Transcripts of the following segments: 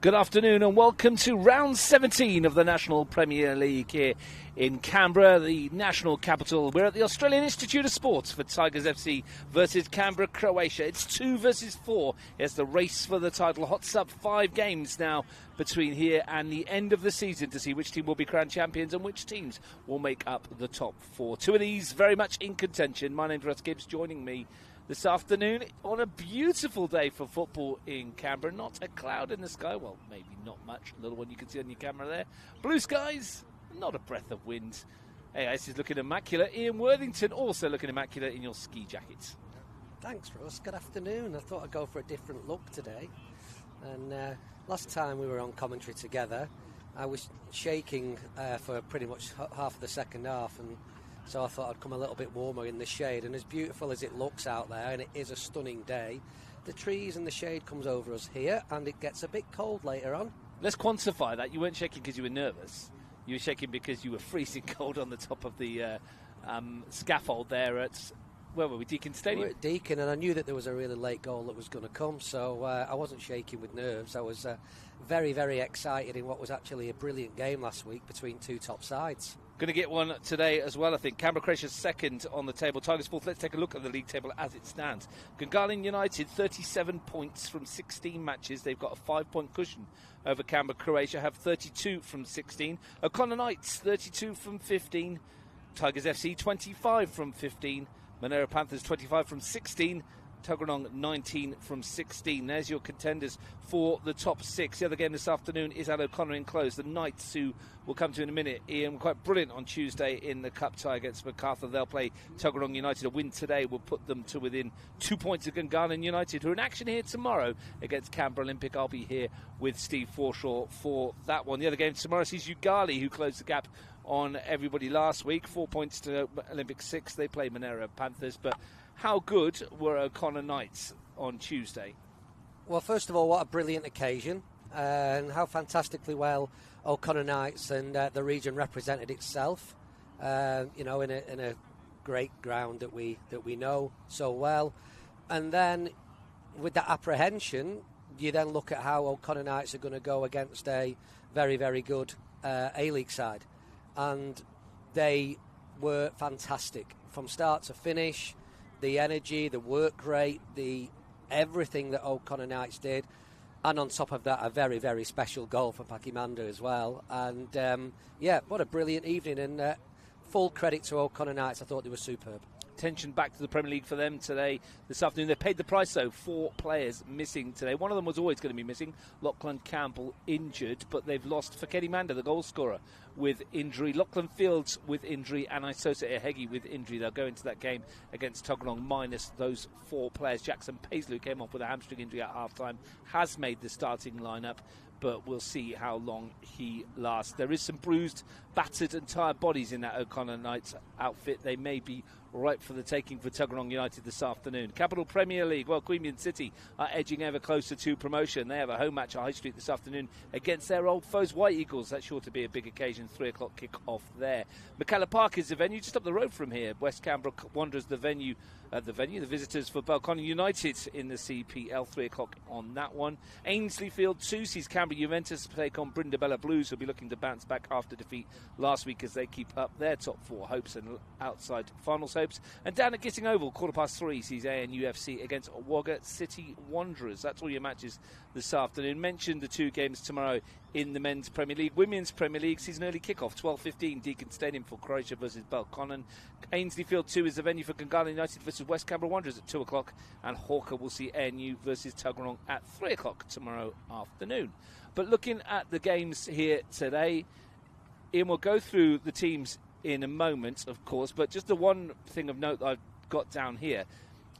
Good afternoon and welcome to round 17 of the National Premier League here in Canberra, the national capital. We're at the Australian Institute of Sports for Tigers FC versus Canberra, Croatia. It's 2 versus 4. It's the race for the title. Hots up 5 games now between here and the end of the season to see which team will be crowned champions and which teams will make up the top 4. 2 of these very much in contention. My name's Russ Gibbs, joining me this afternoon on a beautiful day for football in Canberra. Not a cloud in the sky. Well, maybe not much. A little one you can see on your camera there. Blue skies, not a breath of wind. Hey, this is looking immaculate. Ian Worthington also looking immaculate in your ski jacket. Thanks, Russ. Good afternoon. I thought I'd go for a different look today. And last time we were on commentary together, I was shaking for pretty much half of the second half, and so I thought I'd come a little bit warmer in the shade. And as beautiful as it looks out there, and it is a stunning day, the trees and the shade comes over us here, and it gets a bit cold later on. Let's quantify that. You weren't shaking because you were nervous. You were shaking because you were freezing cold on the top of the scaffold there at, where were we, Deakin Stadium? We were at Deakin, and I knew that there was a really late goal that was going to come, so I wasn't shaking with nerves. I was very, very excited in what was actually a brilliant game last week between two top sides. Going to get one today as well, I think. Canberra, Croatia's second on the table. Tigers fourth. Let's take a look at the league table as it stands. Gungahlin United, 37 points from 16 matches. They've got a 5-point cushion over Canberra. Croatia have 32 from 16. O'Connor Knights, 32 from 15. Tigers FC, 25 from 15. Monero Panthers, 25 from 16. Tuggeranong 19 from 16. There's your contenders for the top 6. The other game this afternoon is at O'Connor Enclosed. The Knights, who we'll come to in a minute, Ian, quite brilliant on Tuesday in the cup tie against Macarthur. They'll play Tuggeranong United. A win today will put them to within 2 points of Gungahlin United, who are in action here tomorrow against Canberra Olympic. I'll be here with Steve Forshaw for that one. The other game tomorrow sees Ugali, who closed the gap on everybody last week. 4 points to Olympic 6. They play Monero Panthers, but how good were O'Connor Knights on Tuesday? Well, first of all, what a brilliant occasion, and how fantastically well O'Connor Knights and the region represented itself. In a great ground that we know so well, and then with that apprehension, you then look at how O'Connor Knights are going to go against a very, very good A-League side, and they were fantastic from start to finish. The energy, the work rate, the everything that O'Connor Knights did. And on top of that, a very, very special goal for Pakimanda as well. And, what a brilliant evening. And full credit to O'Connor Knights. I thought they were superb. Tension back to the Premier League for them today, this afternoon. They paid the price, though. 4 players missing today. One of them was always going to be missing. Lachlan Campbell injured, but they've lost Fakedi Manda, the goal scorer, with injury. Lachlan Fields with injury, and Isosa Ehegi with injury. They'll go into that game against Tuggeranong minus those 4 players. Jackson Paisley, who came off with a hamstring injury at half-time, has made the starting lineup, but we'll see how long he lasts. There is some bruised, battered and tired bodies in that O'Connor Knights outfit. They may be ripe for the taking for Tuggeranong United this afternoon. Capital Premier League, well, Queanbeyan City are edging ever closer to promotion. They have a home match at High Street this afternoon against their old foes, White Eagles. That's sure to be a big occasion, 3 o'clock kick-off there. McCalla Park is the venue, just up the road from here. West Canberra Wanderers the visitors for Belconnen United in the CPL, 3 o'clock on that one. Ainsley Field 2 sees Canberra Juventus take on Brindabella Blues, who'll be looking to bounce back after defeat last week as they keep up their top 4 hopes and outside finals hopes. And down at Gitting Oval, 3:15 sees ANUFC against Wagga City Wanderers. That's all your matches this afternoon. Mentioned the 2 games tomorrow in the Men's Premier League. Women's Premier League sees an early kick-off, 12:15, Deakin Stadium for Croatia versus Belconnen. Ainsley Field 2 is the venue for Gungahlin United versus West Canberra Wanderers at 2 o'clock, and Hawker will see ANU versus Tuggeranong at 3 o'clock tomorrow afternoon. But looking at the games here today, Ian will go through the teams in a moment, of course, but just the one thing of note that I've got down here.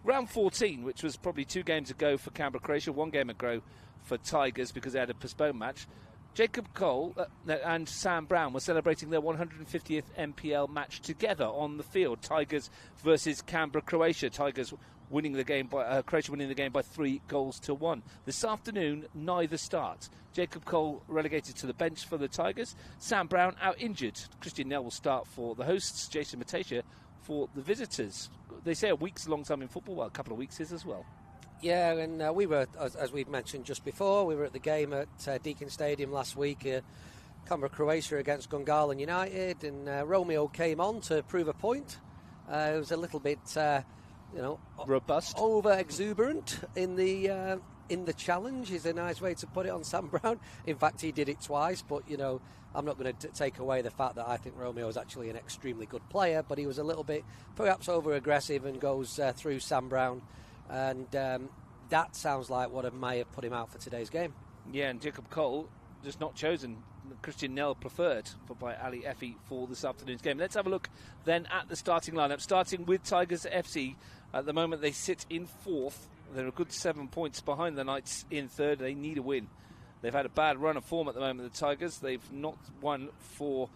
Round 14, which was probably 2 games ago for Canberra Croatia, 1 game ago for Tigers because they had a postponed match. Jacob Cole and Sam Brown were celebrating their 150th NPL match together on the field. Tigers versus Canberra Croatia. Tigers winning the game by Croatia winning the game by 3-1. This afternoon, neither start. Jacob Cole relegated to the bench for the Tigers. Sam Brown out injured. Christian Nell will start for the hosts. Jason Matasia for the visitors. They say a week's a long time in football. Well, a couple of weeks is as well. Yeah, and we were, as we've mentioned just before, we were at the game at Deakin Stadium last week, Canberra Croatia against Gungahlin United, and Romeo came on to prove a point. It was a little bit, robust, over exuberant in the challenge. Is a nice way to put it on Sam Brown. In fact, he did it twice, but I'm not going to take away the fact that I think Romeo is actually an extremely good player, but he was a little bit perhaps over aggressive and goes through Sam Brown, and that sounds like what may have put him out for today's game. Yeah, and Jacob Cole just not chosen. Christian Nell preferred by Ali Effie for this afternoon's game. Let's have a look then at the starting lineup. Starting with Tigers FC. At the moment they sit in fourth. They're a good 7 points behind the Knights in third. They need a win. They've had a bad run of form at the moment, the Tigers. They've not won for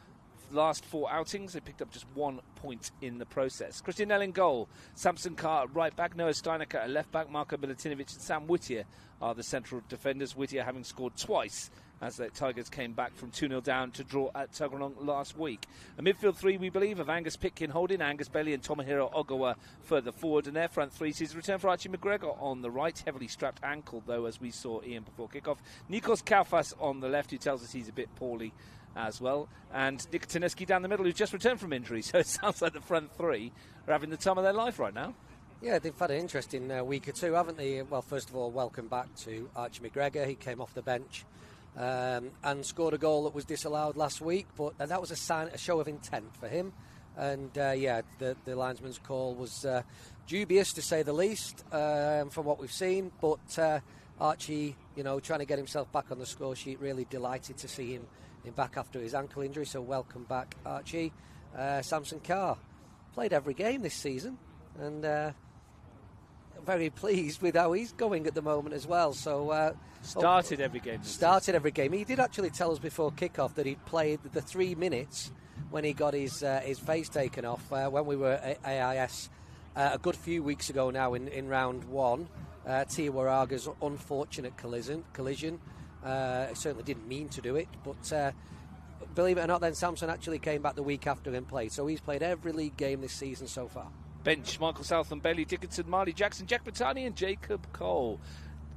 the last 4 outings. They picked up just 1 point in the process. Christian Nell in goal. Samson Carr at right back. Noah Steinecker at left back. Marko Milutinovic and Sam Whittier are the central defenders. Whittier having scored twice as the Tigers came back from 2-0 down to draw at Tuggeranong last week. A midfield three, we believe, of Angus Pitkin holding, Angus Bailey and Tomohiro Ogawa further forward, and their front three sees a return for Archie McGregor on the right, heavily strapped ankle, though, as we saw Ian before kickoff. Nikos Kaufas on the left, who tells us he's a bit poorly as well, and Nick Taneski down the middle, who's just returned from injury, so it sounds like the front three are having the time of their life right now. Yeah, they've had an interesting week or two, haven't they? Well, first of all, welcome back to Archie McGregor. He came off the bench and scored a goal that was disallowed last week, but that was a show of intent for him. And the linesman's call was dubious, to say the least, from what we've seen. But Archie, trying to get himself back on the score sheet, really delighted to see him back after his ankle injury. So welcome back, Archie. Samson Carr played every game this season, and very pleased with how he's going at the moment as well. So started every game. Every game. He did actually tell us before kickoff that he'd played the 3 minutes when he got his face taken off when we were at AIS a good few weeks ago now in round 1. Tia Waraga's unfortunate collision. Certainly didn't mean to do it, but believe it or not, then Samson actually came back the week after and played. So he's played every league game this season so far. Bench, Michael Southam, Bailey Dickinson, Marley Jackson, Jack Battani and Jacob Cole.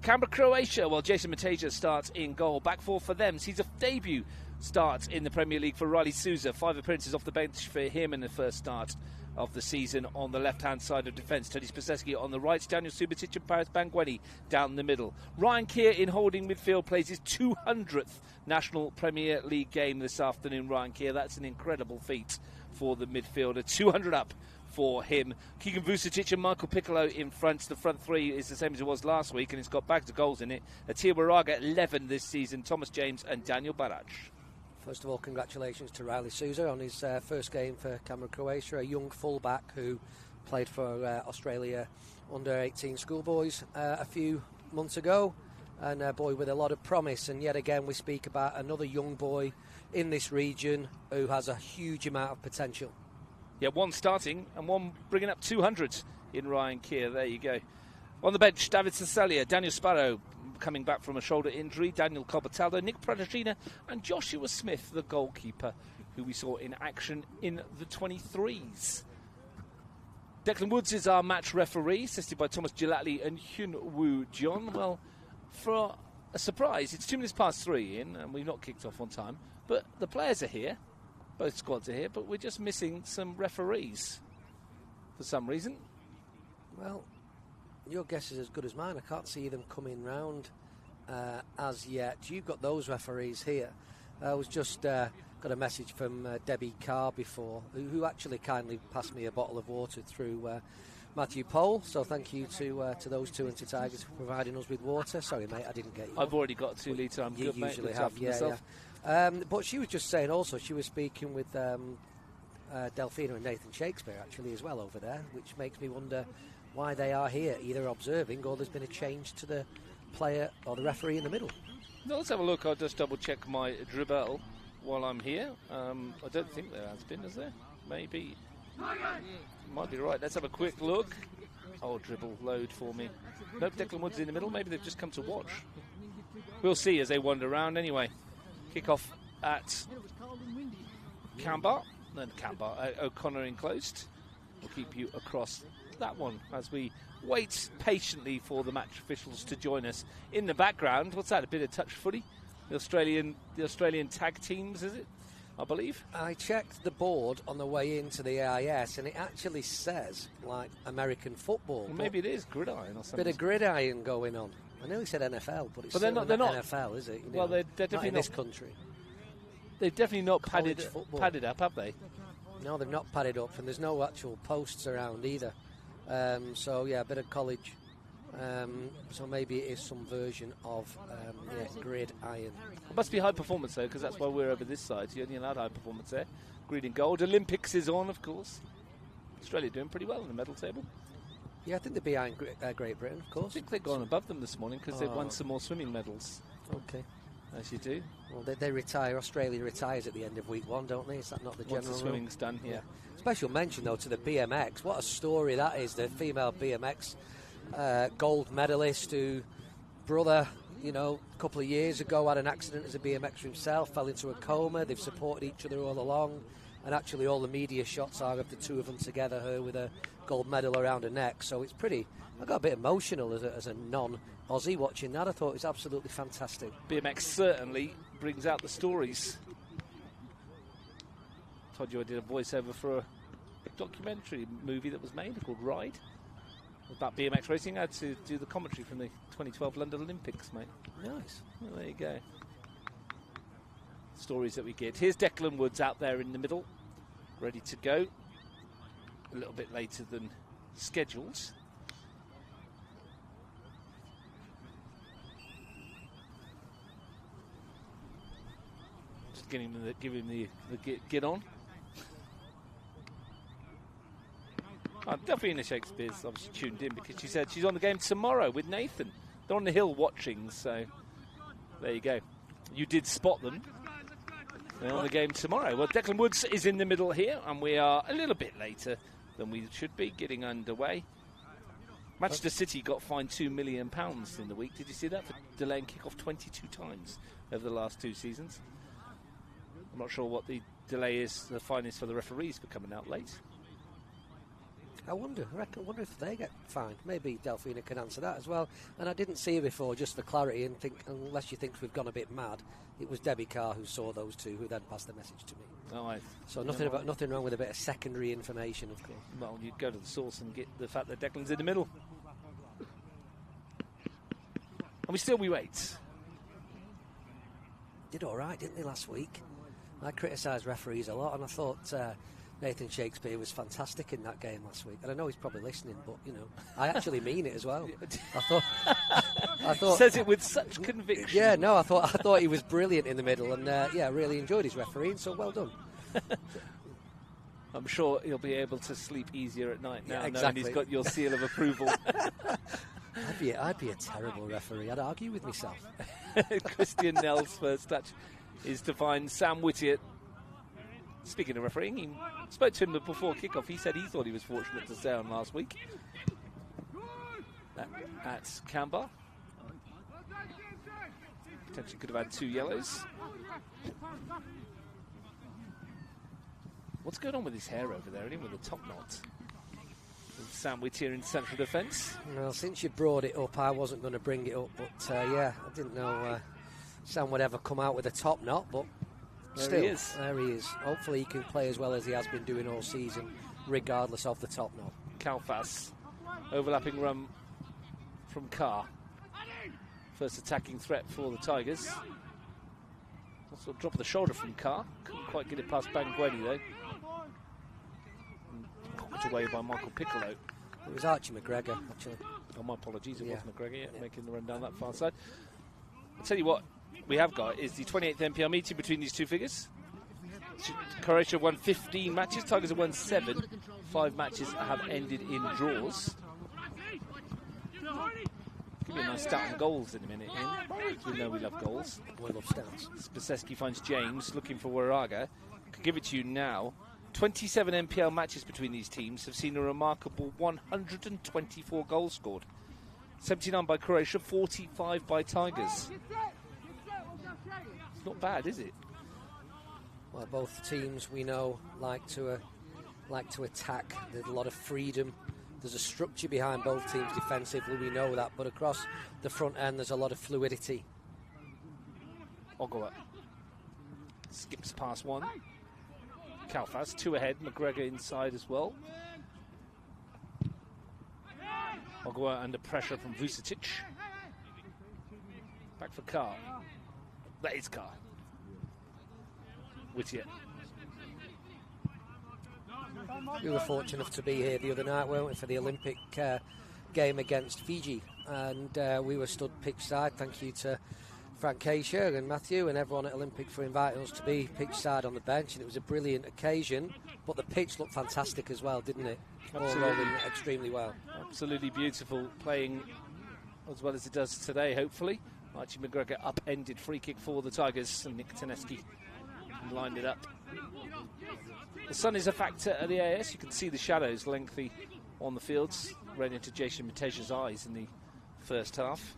Canberra Croatia, well, Jason Mateja starts in goal. Back four for them sees a debut start in the Premier League for Riley Souza. 5 appearances off the bench for him in the first start of the season on the left-hand side of defence. Tony Spaseski on the right, Daniel Subotic and Paris Bangweni down the middle. Ryan Keir in holding midfield plays his 200th National Premier League game this afternoon, Ryan Keir. That's an incredible feat for the midfielder. 200 up for him. Keegan Vucetic and Michael Piccolo in front. The front three is the same as it was last week, and it's got bags of goals in it. Tia Waraga 11 this season, Thomas James and Daniel Baraj. First of all, congratulations to Riley Souza on his first game for Canberra Croatia, a young fullback who played for Australia under-18 schoolboys a few months ago, and a boy with a lot of promise. And yet again, we speak about another young boy in this region who has a huge amount of potential. Yeah, one starting and one bringing up 200 in Ryan Keir. There you go. On the bench, David Cecilia, Daniel Sparrow coming back from a shoulder injury, Daniel Cobertaldo, Nick Pradashina and Joshua Smith, the goalkeeper, who we saw in action in the 23s. Declan Woods is our match referee, assisted by Thomas Gilatli and Hyun Woo John. Well, for a surprise, it's 2 minutes past 3, Ian, and we've not kicked off on time, but the players are here. Both squads are here, but we're just missing some referees for some reason. Well, your guess is as good as mine. I can't see them coming round as yet. You've got those referees here. I was just got a message from Debbie Carr before, who actually kindly passed me a bottle of water through Matthew Pole. So thank you to those two and to Tigers for providing us with water. Sorry, mate, I didn't get you. I've already got a 2 litre. I'm good, mate. You usually have, yeah. But she was just saying also, she was speaking with Delphina and Nathan Shakespeare actually as well over there, which makes me wonder why they are here, either observing or there's been a change to the player or the referee in the middle. No, let's have a look. I'll just double check my dribble while I'm here. I don't think there has been, is there? Maybe. Might be right. Let's have a quick look. Oh, dribble load for me. Nope, Declan Woods in the middle. Maybe they've just come to watch. We'll see as they wander around anyway. Kick-off at Canberra. Then Canberra. O'Connor enclosed. We'll keep you across that one as we wait patiently for the match officials to join us. In the background, what's that? A bit of touch footy? The Australian tag teams, is it? I believe. I checked the board on the way into the AIS, and it actually says like American football. Well, maybe it is gridiron or something. Bit of gridiron going on. I nearly said NFL, but it's they're not NFL, is it? Well, they're definitely not in this country. They've definitely not padded up, have they? No, they've not padded up, and there's no actual posts around either. So yeah, a bit of college. So maybe it is some version of grid iron. It must be high performance though, because that's why we're over this side. You're only allowed high performance there. Green and gold. Olympics is on, of course. Australia doing pretty well in the medal table. Yeah, I think they're behind Great Britain, of course. I think they've gone above them this morning because they've won some more swimming medals. Okay. As you do. Well, they retire. Australia retires at the end of week one, don't they? Is that not the general rule? Once the swimming's done, yeah. Special mention, though, to the BMX. What a story that is. The female BMX gold medalist who brother, a couple of years ago had an accident as a BMXer himself, fell into a coma. They've supported each other all along. And actually all the media shots are of the two of them together, her with a gold medal around her neck. So it's pretty... I got a bit emotional as a non-Aussie watching that. I thought it was absolutely fantastic. BMX certainly brings out the stories. Told you I did a voiceover for a documentary movie that was made called Ride. About BMX racing. I had to do the commentary from the 2012 London Olympics, mate. Nice. Well, there you go. Stories that we get. Here's Declan Woods out there in the middle, ready to go. A little bit later than scheduled. Just giving him the get on. Delphina Shakespeare's obviously tuned in because she said she's on the game tomorrow with Nathan. They're on the hill watching, so there you go. You did spot them. They're on the game tomorrow. Well, Declan Woods is in the middle here, and we are a little bit later than we should be, getting underway. Manchester City got fined £2 million in the week. Did you see that? For delaying kick-off 22 times over the last 2 seasons. I'm not sure what the fine is for the referees for coming out late. I wonder if they get fined. Maybe Delphina can answer that as well. And I didn't see her before, just for clarity, and think, unless you think we've gone a bit mad, it was Debbie Carr who saw those two, who then passed the message to me. So nothing wrong with a bit of secondary information, of course. Well, you'd go to the source and get the fact that Declan's in the middle. And we wait. Did all right, didn't they, last week? I criticised referees a lot, and I thought Nathan Shakespeare was fantastic in that game last week. And I know he's probably listening, but, I actually mean it as well. I thought says it with such conviction. Yeah, no, I thought he was brilliant in the middle, and really enjoyed his refereeing, so well done. I'm sure he'll be able to sleep easier at night now, exactly. knowing he's got your seal of approval. I'd be a terrible referee. I'd argue with myself. Christian Nell's first touch is to find Sam Whittier. Speaking of refereeing, he spoke to him before kickoff. He said he thought he was fortunate to stay on last week at Canberra. Potentially could have had 2 yellows. What's going on with his hair over there, with the top knot? With Sam Whittier in central defence. Well, since you brought it up, I wasn't going to bring it up, but I didn't know Sam would ever come out with a top knot, but there he is. Hopefully he can play as well as he has been doing all season, regardless of the top knot. Kalfas, overlapping run from Carr. First attacking threat for the Tigers. Also drop of the shoulder from Carr. Couldn't quite get it past Bangweni though. Put away by Michael Piccolo. It was Archie McGregor, actually. Oh, my apologies, it was McGregor, making the run down that far side. I'll tell you what we have got is the 28th NPL meeting between these two figures. Croatia won 15 matches, Tigers have won 7. 5 matches have ended in draws. Give me a nice stat on goals in a minute, Ian. We know we love goals. We love stats. Spaseski finds James looking for Waraga. Could give it to you now. 27 NPL matches between these teams have seen a remarkable 124 goals scored. 79 by Croatia, 45 by Tigers. It's not bad, is it? Well, both teams we know like to attack. There's a lot of freedom There's a structure behind both teams defensively, we know that, but across the front end there's a lot of fluidity. Ogawa skips past one. Kalfas, 2 ahead, McGregor inside as well. Ogawa under pressure from Vucetic. Back for Carr. That is Carr. Whittier. We were fortunate enough to be here the other night, weren't we, for the Olympic game against Fiji, and we were stood pitch side. Thank you to Frank Asia and Matthew and everyone at Olympic for inviting us to be pitch side on the bench, and it was a brilliant occasion. But the pitch looked fantastic as well, didn't it? All rolling extremely well. Absolutely beautiful, playing as well as it does today, hopefully. Archie McGregor upended free kick for the Tigers, and Nick Taneski lined it up. The sun is a factor at the AS. You can see the shadows lengthy on the fields. Ran into Jason Mateja's eyes in the first half.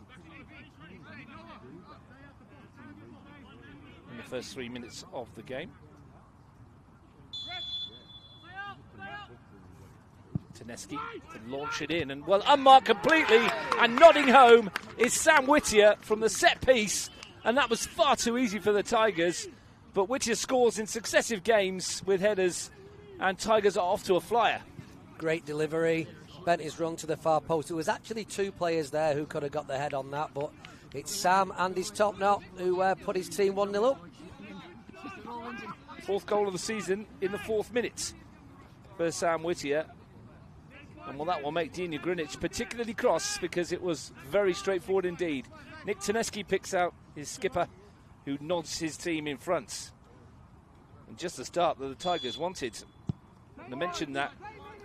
In the first 3 minutes of the game. Taneski to launch it in, and well, unmarked completely, and nodding home is Sam Whittier from the set piece, and that was far too easy for the Tigers. But Whittier scores in successive games with headers, and Tigers are off to a flyer. Great delivery, bent his run to the far post. There was actually 2 players there who could have got their head on that, but it's Sam and his top knot who put his team 1-0 up. 4th goal of the season in the 4th minute for Sam Whittier. And well, that will make Dina Greenwich particularly cross, because it was very straightforward indeed. Nick Taneski picks out his skipper, who nods his team in front. And just the start that the Tigers wanted. And I mentioned that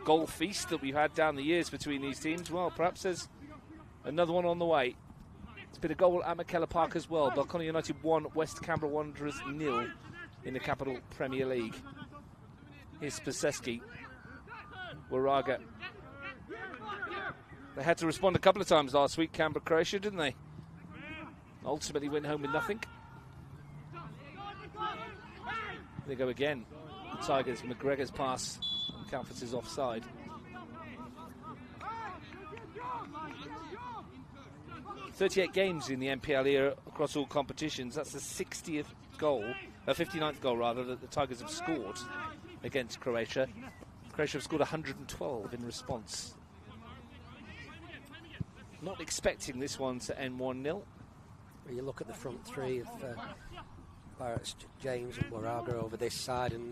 goal feast that we've had down the years between these teams. Well, perhaps there's another one on the way. It's been a goal at McKellar Park as well. Balcony United 1, West Canberra Wanderers 0 in the Capital Premier League. Here's Spaseski. Waraga. They had to respond a couple of times last week, Canberra, Croatia, didn't they? Ultimately went home with nothing. They go again. The Tigers, McGregor's pass, and Kalfas is offside. "38 games in the NPL era across all competitions. That's the 60th goal, 59th goal rather, that the Tigers have scored against Croatia. Croatia have scored 112 in response. Not expecting this one to end 1-0. You look at the front three of Barrett, James and Waraga over this side, and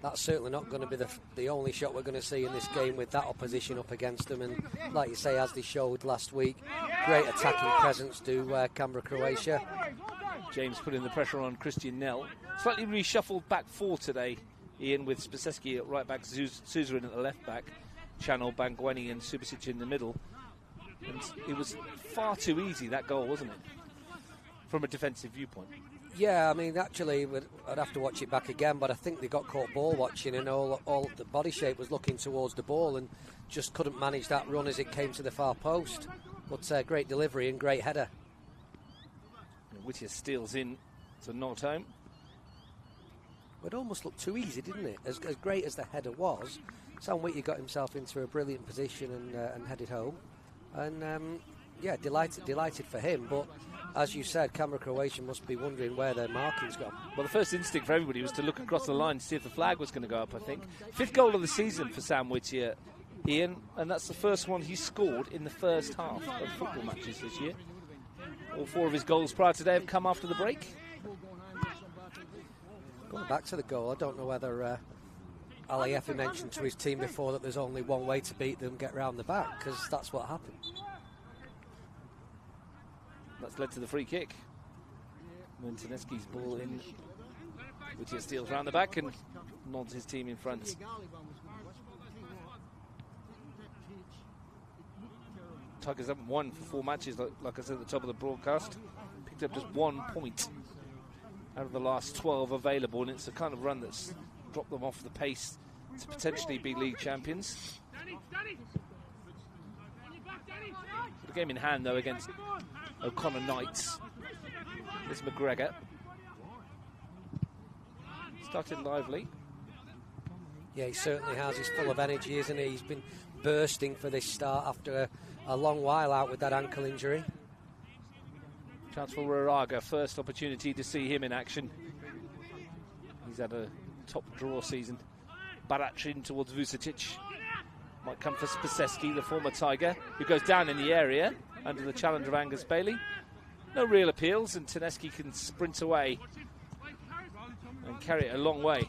that's certainly not going to be the only shot we're going to see in this game with that opposition up against them. And like you say, as they showed last week, great attacking presence to Canberra, Croatia. James putting the pressure on Christian Nell. Slightly reshuffled back 4 today, Ian, with Spaseski at right back, Suzerain at the left back, Channel, Bangweni and Subasic in the middle. And it was far too easy, that goal, wasn't it? From a defensive viewpoint. Yeah, I mean, actually, I'd have to watch it back again, but I think they got caught ball watching, and all the body shape was looking towards the ball and just couldn't manage that run as it came to the far post. But great delivery and great header. Whittier steals in to nod home. It almost looked too easy, didn't it? As great as the header was, Sam Whittier got himself into a brilliant position and headed home. And yeah, delighted for him. But as you said, Canberra, Croatia must be wondering where their marking's gone. Well, the first instinct for everybody was to look across the line to see if the flag was going to go up, I think. 5th goal of the season for Sam Whittier, Ian, and that's the first one he scored in the first half of football matches this year. All 4 of his goals prior today have come after the break. Going back to the goal, I don't know whether Ali Effie mentioned to his team before that there's only one way to beat them, get round the back, because that's what happened. That's led to the free kick. When Taneski's ball in, Whittier steals round the back and nods his team in front. Tigers haven't won for 4 matches, like I said at the top of the broadcast. Picked up just 1 point out of the last 12 available, and it's the kind of run that's dropped them off the pace to potentially be league champions. The game in hand, though, against O'Connor Knights. There's McGregor. Started lively. Yeah, he certainly has. He's full of energy, isn't he? He's been bursting for this start after a long while out with that ankle injury. Chance for Raraga, first opportunity to see him in action. He's had a top draw season. Barac in towards Vucetic. Might come for Spaseski, the former Tiger, who goes down in the area under the challenge of Angus Bailey. No real appeals, and Tedeschi can sprint away and carry it a long way.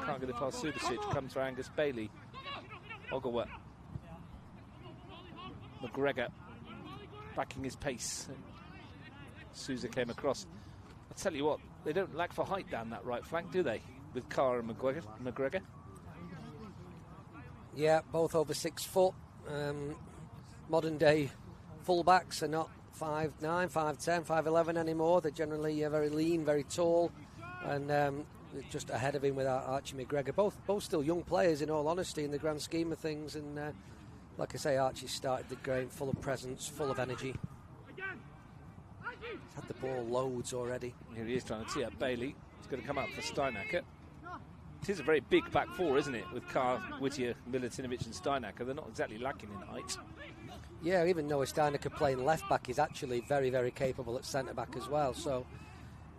Can't get it past Subasic, comes for Angus Bailey. Ogawa. McGregor backing his pace. Sousa came across. I'll tell you what, they don't lack for height down that right flank, do they? With Carr and McGregor. Yeah, both over 6 foot. Modern day fullbacks are not 5'9", 5'10", 5'11" anymore. They're generally very lean, very tall, and just ahead of him with Archie McGregor. Both still young players, in all honesty, in the grand scheme of things. And like I say, Archie started the game full of presence, full of energy. He's had the ball loads already. Here he is trying to tee up Bailey. He's going to come up for Steinacker. It is a very big back four, isn't it? With Carr, Whittier, Milutinovic and Steinacker. They're not exactly lacking in height. Yeah, even Noah Steinacker playing left back is actually very, very capable at centre back as well. So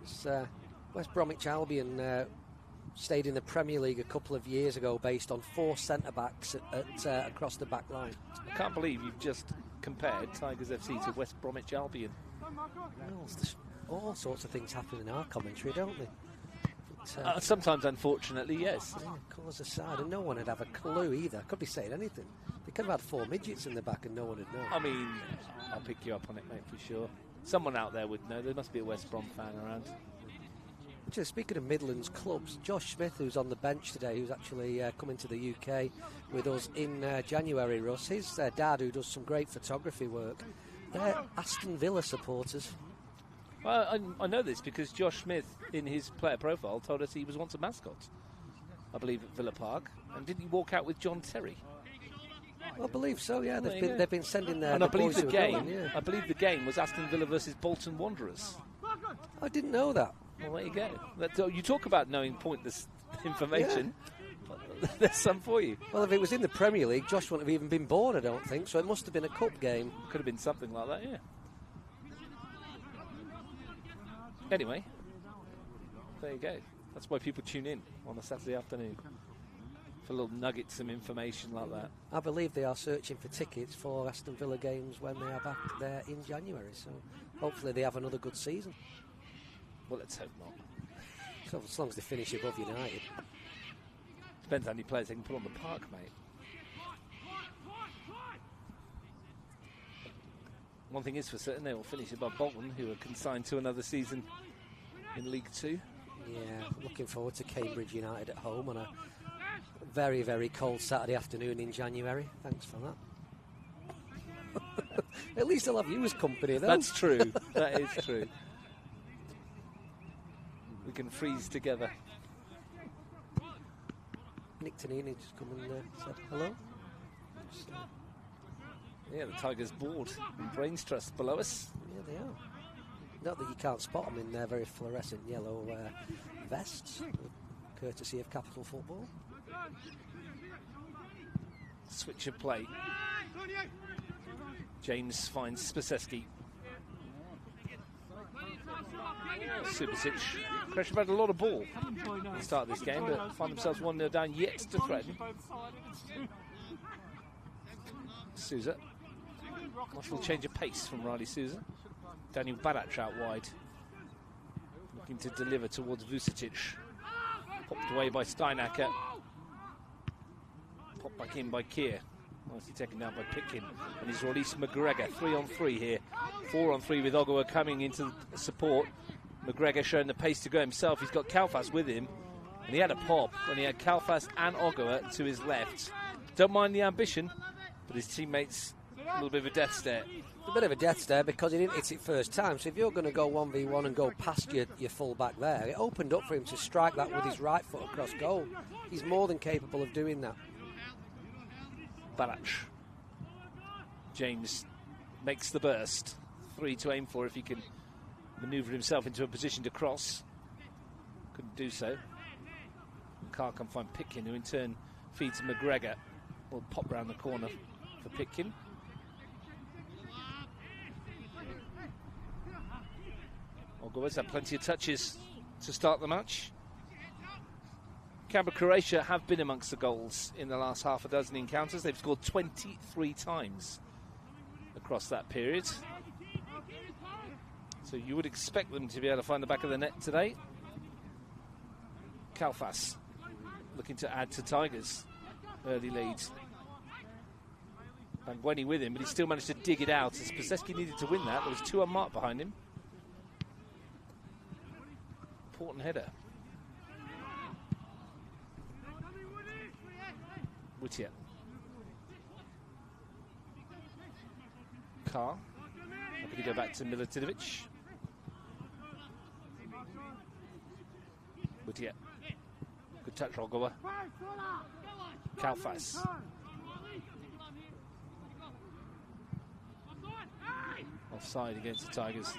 it's, West Bromwich Albion stayed in the Premier League a couple of years ago based on 4 centre backs at across the back line. I can't believe you've just compared Tigers FC to West Bromwich Albion. Well, all sorts of things happen in our commentary, don't they? Sometimes, unfortunately, yes. Yeah, colours aside, and no one would have a clue either. Could be saying anything. They could have had 4 midgets in the back and no one would know. I mean, I'll pick you up on it, mate, for sure. Someone out there would know. There must be a West Brom fan around. Just speaking of Midlands clubs, Josh Smith, who's on the bench today, who's actually coming to the UK with us in January, Russ, his dad, who does some great photography work, they're Aston Villa supporters. Well, I know this because Josh Smith, in his player profile, told us he was once a mascot, I believe, at Villa Park. And didn't he walk out with John Terry? I believe so, yeah. They've been sending their... And I believe the game was Aston Villa versus Bolton Wanderers. I didn't know that. Well, there you go. You talk about knowing pointless information. Yeah. There's some for you. Well, if it was in the Premier League, Josh wouldn't have even been born, I don't think. So it must have been a cup game. Could have been something like that, yeah. Anyway, there you go. That's why people tune in on a Saturday afternoon for little nuggets of information like that. I believe they are searching for tickets for Aston Villa games when they are back there in January. So hopefully they have another good season. Well, let's hope not. So as long as they finish above United. Depends how many players they can put on the park, mate. One thing is for certain, they will finish above Bolton, who are consigned to another season in League 2. Yeah, looking forward to Cambridge United at home on a very, very cold Saturday afternoon in January. Thanks for that. At least I'll have you as company, though. That's true. That is true. We can freeze together. Nick Tonini just come and said hello. Yeah, the Tigers board and Brains Trust below us. Yeah, they are. Not that you can't spot them in their very fluorescent yellow vests, courtesy of Capital Football. Switch of play. James finds Spaseski. Subasic. Pressure had a lot of ball at the start of this game, but find themselves 1-0 down, yet to threaten. Sousa. Nice little change of pace from Riley Sousa. Daniel Barac out wide. Looking to deliver towards Vucetic. Popped away by Steinacker. Popped back in by Keir. Nicely taken down by Pitkin. And he's released McGregor. 3-on-3 here. 4-on-3 with Ogawa coming into support. McGregor showing the pace to go himself. He's got Kalfas with him. And he had a pop when he had Kalfas and Ogawa to his left. Don't mind the ambition, but his teammates, a little bit of a death stare. A bit of a death stare because he didn't hit it first time. So if you're going to go 1v1 and go past your full back there, it opened up for him to strike that with his right foot across goal. He's more than capable of doing that. Barac. James makes the burst. 3 to aim for if he can manoeuvre himself into a position to cross. Couldn't do so. Carr can find Pitkin, who in turn feeds McGregor. Will pop round the corner for Pitkin. Ogowa's had plenty of touches to start the match. Canberra Croatia have been amongst the goals in the last half a dozen encounters. They've scored 23 times across that period. So you would expect them to be able to find the back of the net today. Kalfas looking to add to Tigers' early lead. Bangweni with him, but he still managed to dig it out as Poseski needed to win that. There was 2 unmarked behind him. Important header. Whittier. Carr. Happy to go back to Milutinovic. Whittier. Good touch, Ogowa. Kalfas. Offside against the Tigers.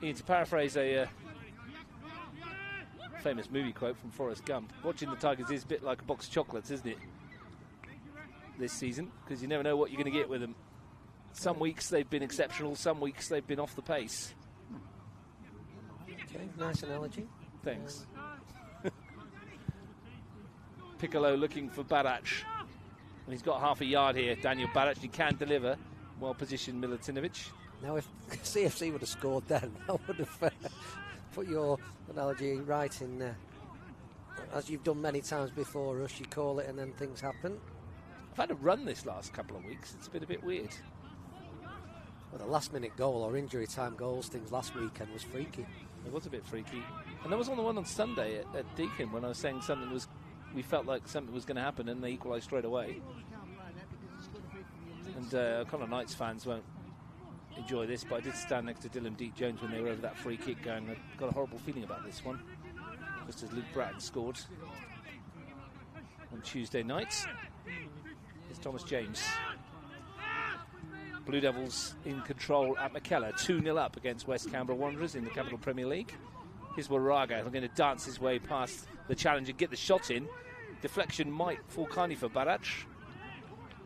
Ian, to paraphrase a famous movie quote from Forrest Gump, watching the Tigers is a bit like a box of chocolates, isn't it? This season, because you never know what you're going to get with them. Some weeks they've been exceptional, some weeks they've been off the pace. Okay, nice analogy. Thanks. Piccolo looking for Barac. And he's got half a yard here, Daniel Barac. He can deliver. Well positioned Milutinovic. Now, if CFC would have scored then, I would have put your analogy right in there. As you've done many times before, Rush, you call it and then things happen. I've had a run this last couple of weeks. It's been a bit weird. Well, the last-minute goal or injury time goals things last weekend was freaky. It was a bit freaky. And there was on the one on Sunday at Deakin when I was saying something was, we felt like something was going to happen and they equalised straight away. And Connor Knights fans won't enjoy this, but I did stand next to Dylan Deep-Jones when they were over that free kick going, I've got a horrible feeling about this one. Just as Luke Bratton scored on Tuesday night. It's Thomas James. Blue Devils in control at McKellar, 2-0 up against West Canberra Wanderers in the Capital Premier League. Here's Waraga, going to dance his way past the challenger, get the shot in. Deflection might fall kindly for Barac.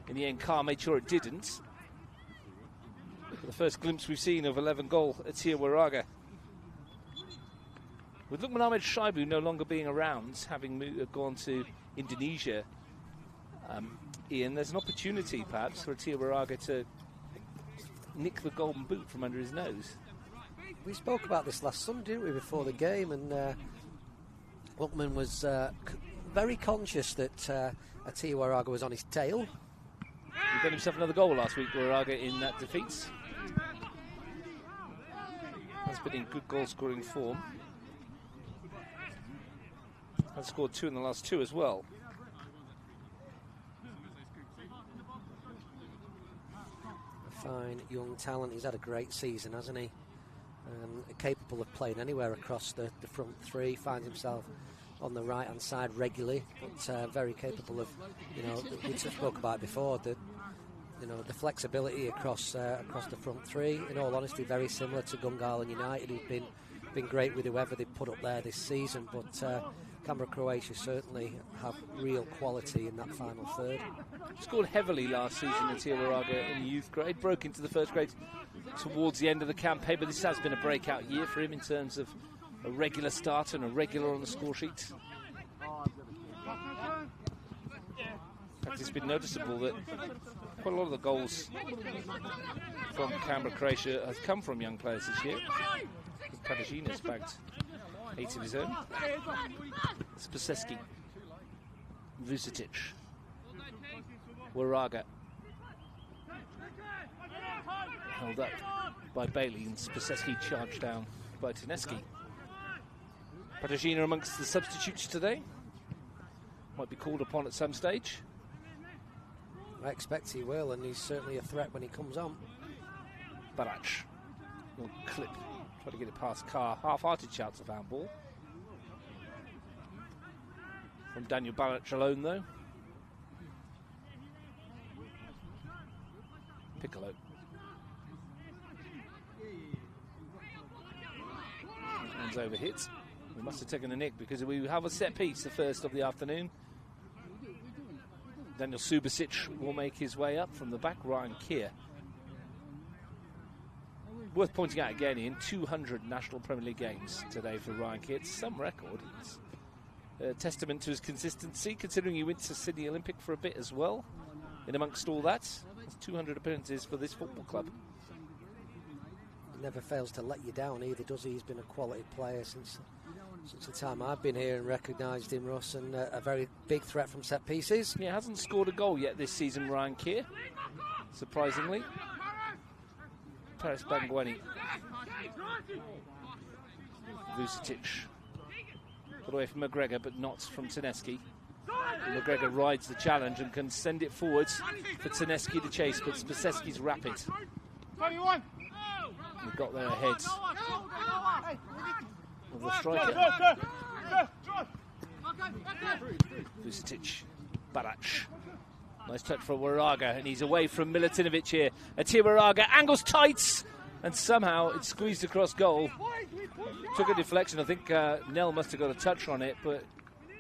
In the end, Carr made sure it didn't. For the first glimpse we've seen of 11-goal Atia Waraga. With Lukman Ahmed Shaibu no longer being around, having gone to Indonesia, Ian, there's an opportunity perhaps for Atia Waraga to nick the golden boot from under his nose. We spoke about this last Sunday, didn't we, before the game, and Lukman was very conscious that Atia Waraga was on his tail. He got himself another goal last week, Waraga, in that defeat. Has been in good goal-scoring form. Has scored 2 in the last 2 as well. A fine young talent. He's had a great season, hasn't he? Capable of playing anywhere across the front three. Finds himself on the right-hand side regularly, but very capable of, we spoke about it before, the flexibility across the front three. In all honesty, very similar to Gungahlin United, who've been great with whoever they put up there this season. But Canberra Croatia certainly have real quality in that final third. Scored heavily last season at Waraga in the youth grade. Broke into the first grade towards the end of the campaign, but this has been a breakout year for him in terms of a regular starter and a regular on the score sheet. In fact, it's been noticeable that quite a lot of the goals from Canberra Croatia has come from young players this year. Kadajina's bagged 8 of his own. Spaseski, Vucetic, Waraga. Held up by Bailey, and Spaseski charged down by Tineski. Kadajina amongst the substitutes today. Might be called upon at some stage. I expect he will, and he's certainly a threat when he comes on. Barac will clip, try to get it past Carr. Half-hearted shouts of handball. From Daniel Barac alone, though. Piccolo. Hands over hit. We must have taken a nick because we have a set piece, the first of the afternoon. Daniel Subasic will make his way up from the back. Ryan Keir. Worth pointing out again, Ian, 200 National Premier League games today for Ryan Keir. It's some record. It's a testament to his consistency, considering he went to Sydney Olympic for a bit as well. In amongst all that, it's 200 appearances for this football club. He never fails to let you down either, does he? He's been a quality player since the time I've been here and recognised him, Russ, and a very big threat from set pieces. He hasn't scored a goal yet this season, Ryan Keir, surprisingly. Paris Bangwani. Vucetic. Got away from McGregor, but not from Taneski. McGregor rides the challenge and can send it forwards for Taneski to chase, but Spaseski's rapid. We've got there ahead of the striker. Vucetic. Barac. Nice touch for Waraga, and he's away from Milutinovic here. Atir Waraga angles tight, and somehow it's squeezed across goal. Took a deflection. I think Nell must have got a touch on it, but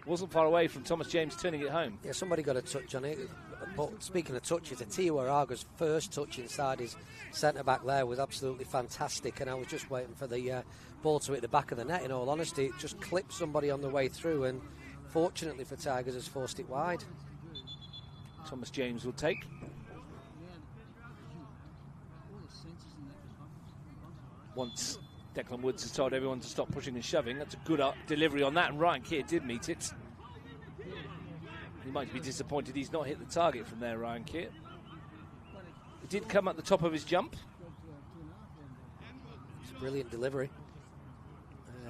wasn't far away from Thomas James turning it home. Yeah, somebody got a touch on it. But speaking of touches, Atir Waraga's first touch inside his centre-back there was absolutely fantastic, and I was just waiting for the ball to hit the back of the net, in all honesty. It just clipped somebody on the way through, and fortunately for Tigers has forced it wide. Thomas James will take. Once Declan Woods has told everyone to stop pushing and shoving, that's a good delivery on that, and Ryan Keir did meet it. He might be disappointed he's not hit the target from there, Ryan Keir. It did come at the top of his jump. It's a brilliant delivery.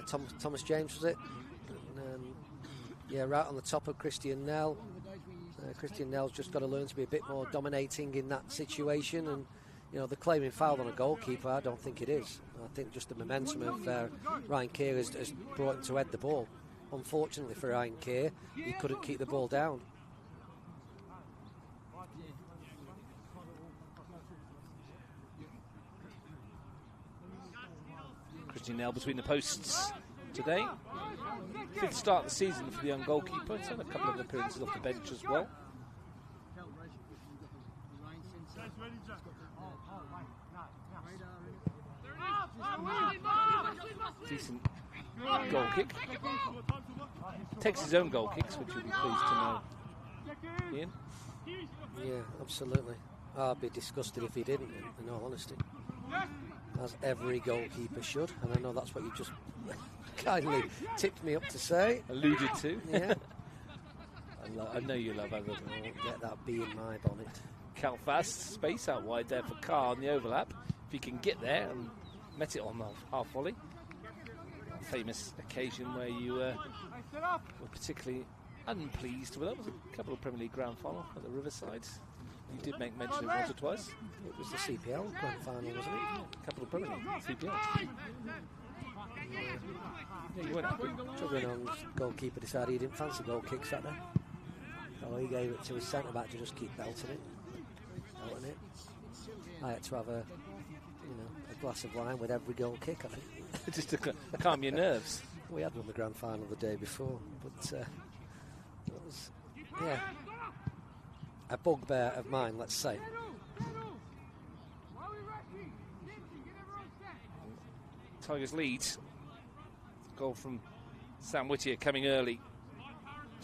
Thomas James, was it? And, yeah, right on the top of Christian Nell. Christian Nell's just got to learn to be a bit more dominating in that situation, and you know, the claiming foul on a goalkeeper, I don't think it is. I think just the momentum of Ryan Keir has brought him to head the ball. Unfortunately for Ryan Keir, he couldn't keep the ball down. Christian Nell between the posts today. Fifth start of the season for the young goalkeeper. He's had a couple of appearances off the bench as well. Decent goal kick. Takes his own goal kicks, which you'll be pleased to know, Ian. Yeah, absolutely. I'd be disgusted if he didn't, in all honesty. As every goalkeeper should, and I know that's what you just kindly tipped me up to say. Alluded to. Yeah. I know you love others. I won't get that bee in my bonnet. Calfast, space out wide there for Carr on the overlap. If he can get there and met it on the half volley. A famous occasion where you were particularly unpleased with. That was a couple of Premier League grand final at the Riverside. You did make mention of it once or twice. It was the CPL grand final, wasn't it? A couple of Premier League CPL. Yeah, you went up. Turbinong's goalkeeper decided he didn't fancy goal kicks that day. So he gave it to his centre-back to just keep belting it. I had to have a glass of wine with every goal kick, I think. Just to calm your nerves. We had won the grand final the day before, but it was, yeah, a bugbear of mine, let's say. Tigers lead. Goal from Sam Whittier coming early.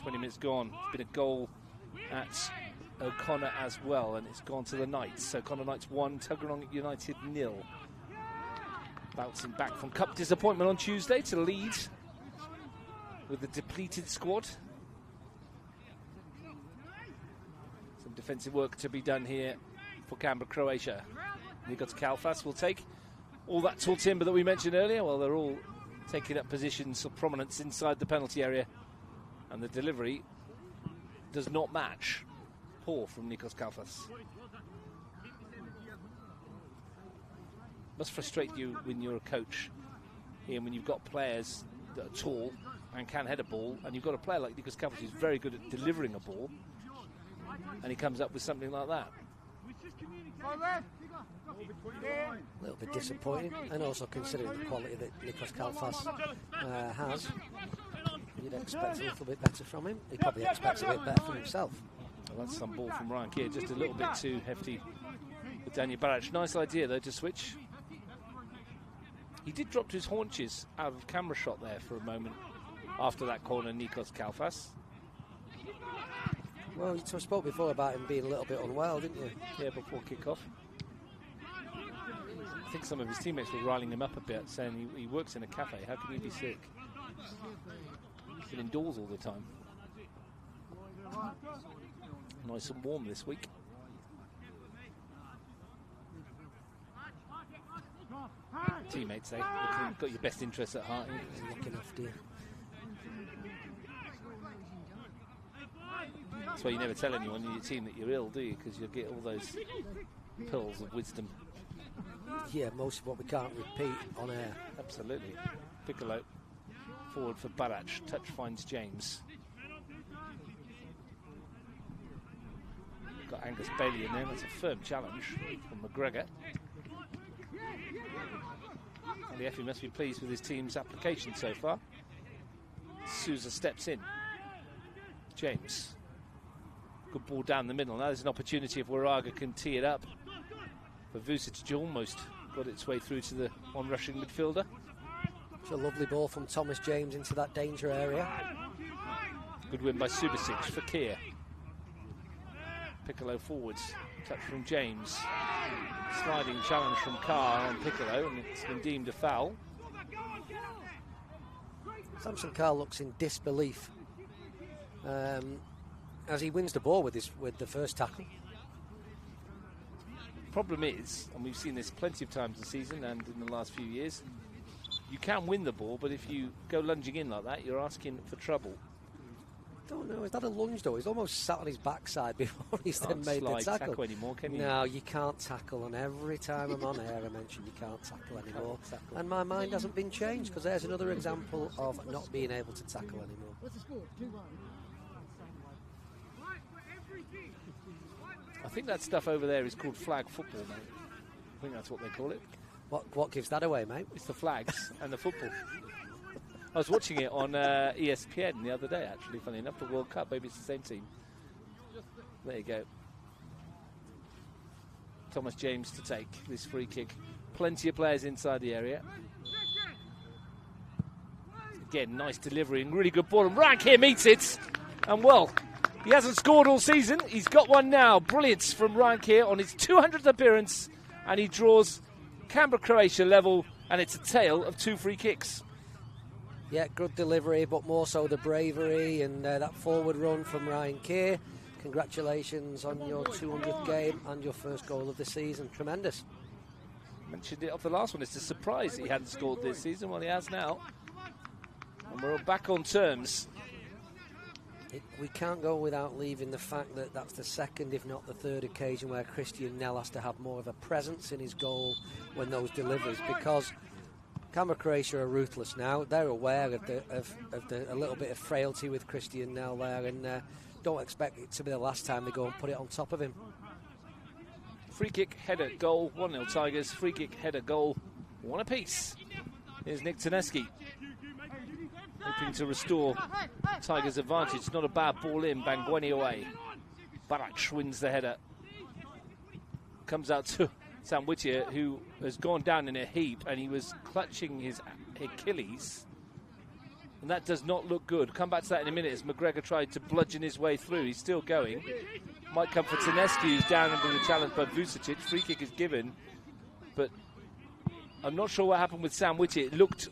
20 minutes gone. It's been a goal at O'Connor as well, and it's gone to the Knights. O'Connor Knights 1, Tuggeranong United 0. Bouncing back from cup disappointment on Tuesday to lead with a depleted squad. Some defensive work to be done here for Canberra, Croatia. Nikos Kalfas will take all that tall timber that we mentioned earlier. Well, they're all taking up positions of prominence inside the penalty area, and the delivery does not match. Poor from Nikos Kalfas. Must frustrate you when you're a coach, Ian, when you've got players that are tall and can head a ball, and you've got a player like Nikos Kalfas who's very good at delivering a ball, and he comes up with something like that. A little bit disappointing, and also considering the quality that Nikos Kalfas has, you'd expect a little bit better from him. He probably expects a bit better from himself. Well, that's some ball from Ryan Keir, just a little bit too hefty with Daniel Barac. Nice idea, though, to switch. He did drop to his haunches out of camera shot there for a moment after that corner, Nikos Kalfas. Well, you spoke before about him being a little bit unwell, didn't you? Yeah, before kick-off. I think some of his teammates were riling him up a bit, saying he works in a cafe. How can he be sick? He's been indoors all the time. Nice and warm this week. Teammates, they've got your best interests at heart. Looking after you. That's why you never tell anyone in your team that you're ill, do you? Because you'll get all those pearls of wisdom. Yeah, most of what we can't repeat on air. Absolutely. Piccolo forward for Barac. Touch finds James. Got Angus Bailey in there. That's a firm challenge from McGregor. And the Effie must be pleased with his team's application so far. Sousa steps in. James. Good ball down the middle. Now there's an opportunity if Waraga can tee it up. For Vucic, almost got its way through to the on-rushing midfielder. It's a lovely ball from Thomas James into that danger area. Good win by Subasic for Keir. Piccolo forwards. Touch from James. Sliding challenge from Carr on Piccolo, and it's been deemed a foul. Samson Carr looks in disbelief as he wins the ball with the first tackle. Problem is, and we've seen this plenty of times this season and in the last few years, you can win the ball, but if you go lunging in like that, you're asking for trouble. Don't know, is that a lunge though? He's almost sat on his backside before he's then made the tackle. Anymore, can you? No, you can't tackle, and every time I'm on air I mention you can't tackle anymore. And my mind hasn't been changed, because there's another example of not being able to tackle anymore. What's the score? 2-1. I think that stuff over there is called flag football, mate. I think that's what they call it. What gives that away, mate? It's the flags and the football. I was watching it on ESPN the other day, actually, funny enough, the World Cup. Maybe it's the same team. There you go. Thomas James to take this free kick. Plenty of players inside the area. Again, nice delivery and really good ball. And Rank here meets it. And well, he hasn't scored all season. He's got one now. Brilliance from Ryan Keir on his 200th appearance. And he draws Canberra-Croatia level. And it's a tale of 2 free kicks. Yeah, good delivery, but more so the bravery and that forward run from Ryan Keir. Congratulations on your 200th game and your first goal of the season. Tremendous. Mentioned it off the last one. It's a surprise he hadn't scored this season. Well, he has now. And we're all back on terms. We can't go without leaving the fact that that's the second, if not the third occasion where Christian Nell has to have more of a presence in his goal when those deliveries, because Canberra-Croatia are ruthless now. They're aware of a little bit of frailty with Christian Nell there, and don't expect it to be the last time they go and put it on top of him. Free kick, header, goal, 1-0 Tigers. Free kick, header, goal, 1 apiece. Here's Nick Taneski, hoping to restore Tigers' advantage. Not a bad ball in, Bangweni away. Barac wins the header. Comes out to Sam Whittier, who has gone down in a heap, and he was clutching his Achilles. And that does not look good. Come back to that in a minute as McGregor tried to bludgeon his way through. He's still going. Might come for Taneski, who's down under the challenge by Vucic. Free kick is given. But I'm not sure what happened with Sam Whittier. It looked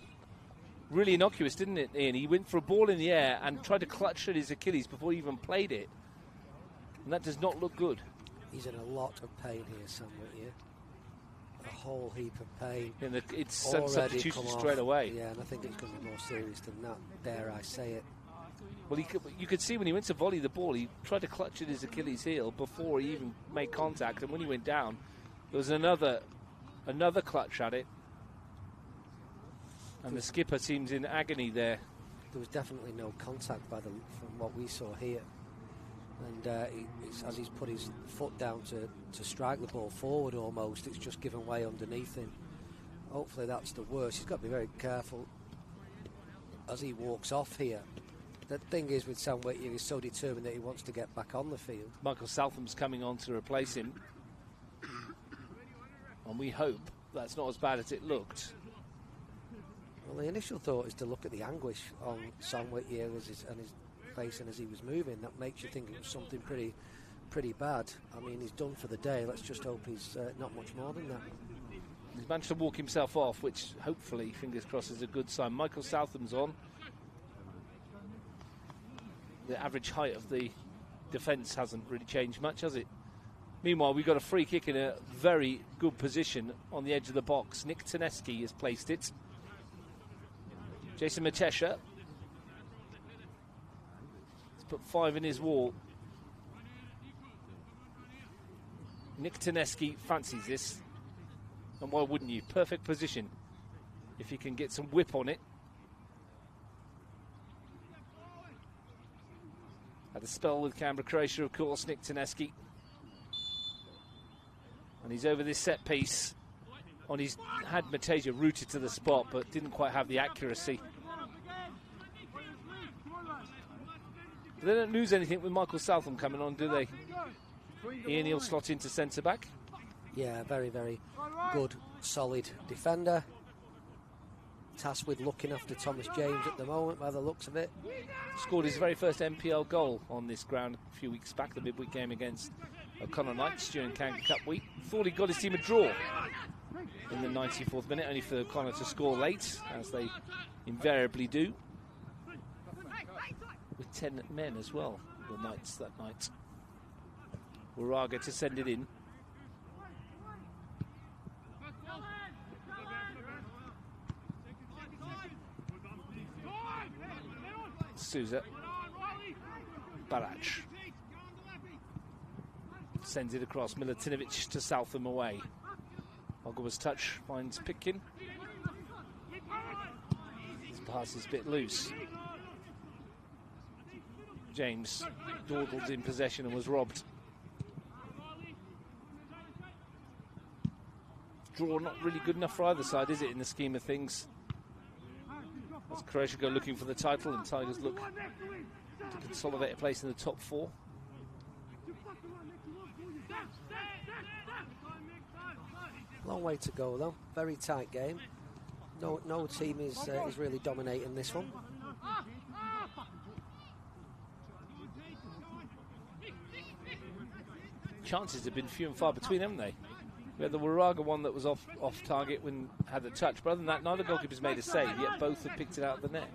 really innocuous, didn't it, Ian? He went for a ball in the air and tried to clutch at his Achilles before he even played it. And that does not look good. He's in a lot of pain here, Sam Whittier. A whole heap of pain. And it's substitution straight away. Yeah, and I think it's going to be more serious than that, dare I say it. Well, you could see when he went to volley the ball, he tried to clutch at his Achilles heel before he even made contact. And when he went down, there was another clutch at it. And the skipper seems in agony there. There was definitely no contact from what we saw here. And as he's put his foot down to strike the ball forward almost, it's just given way underneath him. Hopefully that's the worst. He's got to be very careful as he walks off here. The thing is with Sam Whittier, he's so determined that he wants to get back on the field. Michael Southam's coming on to replace him. And we hope that's not as bad as it looked. Well, the initial thought is to look at the anguish on Sam Whittier and his face and as he was moving. That makes you think it was something pretty bad. I mean, he's done for the day. Let's just hope he's not much more than that. He's managed to walk himself off, which hopefully, fingers crossed, is a good sign. Michael Southam's on. The average height of the defence hasn't really changed much, has it? Meanwhile, we've got a free kick in a very good position on the edge of the box. Nick Taneski has placed it. Jason Matesha has put 5 in his wall. Nick Taneski fancies this. And why wouldn't you? Perfect position. If you can get some whip on it. Had a spell with Canberra Croatia, of course, Nick Taneski. And he's over this set piece. Had Mateja rooted to the spot, but didn't quite have the accuracy. But they don't lose anything with Michael Southam coming on, do they? Ian, he'll slot into centre-back. Yeah, very, very good, solid defender. Tasked with looking after Thomas James at the moment, by the looks of it. Scored his very first NPL goal on this ground a few weeks back, the midweek game against O'Connor Knights during Kangaroo Cup week. Thought he got his team a draw in the 94th minute, only for O'Connor to score late, as they invariably do. With 10 men as well, the Knights that night. Waraga to send it in. Souza. Barach. Sends it across. Milutinovic to Southam away. Ogwa's touch finds Pitkin. His pass is a bit loose. James dawdled in possession and was robbed. Draw not really good enough for either side, is it, in the scheme of things? As Croatia go looking for the title and Tigers look to consolidate a place in the top 4. Long way to go though. Very tight game. No team is really dominating this one. Chances have been few and far between, haven't they? We had the Waraga one that was off target when had the touch. But other than that, neither goalkeeper's made a save, yet both have picked it out of the net.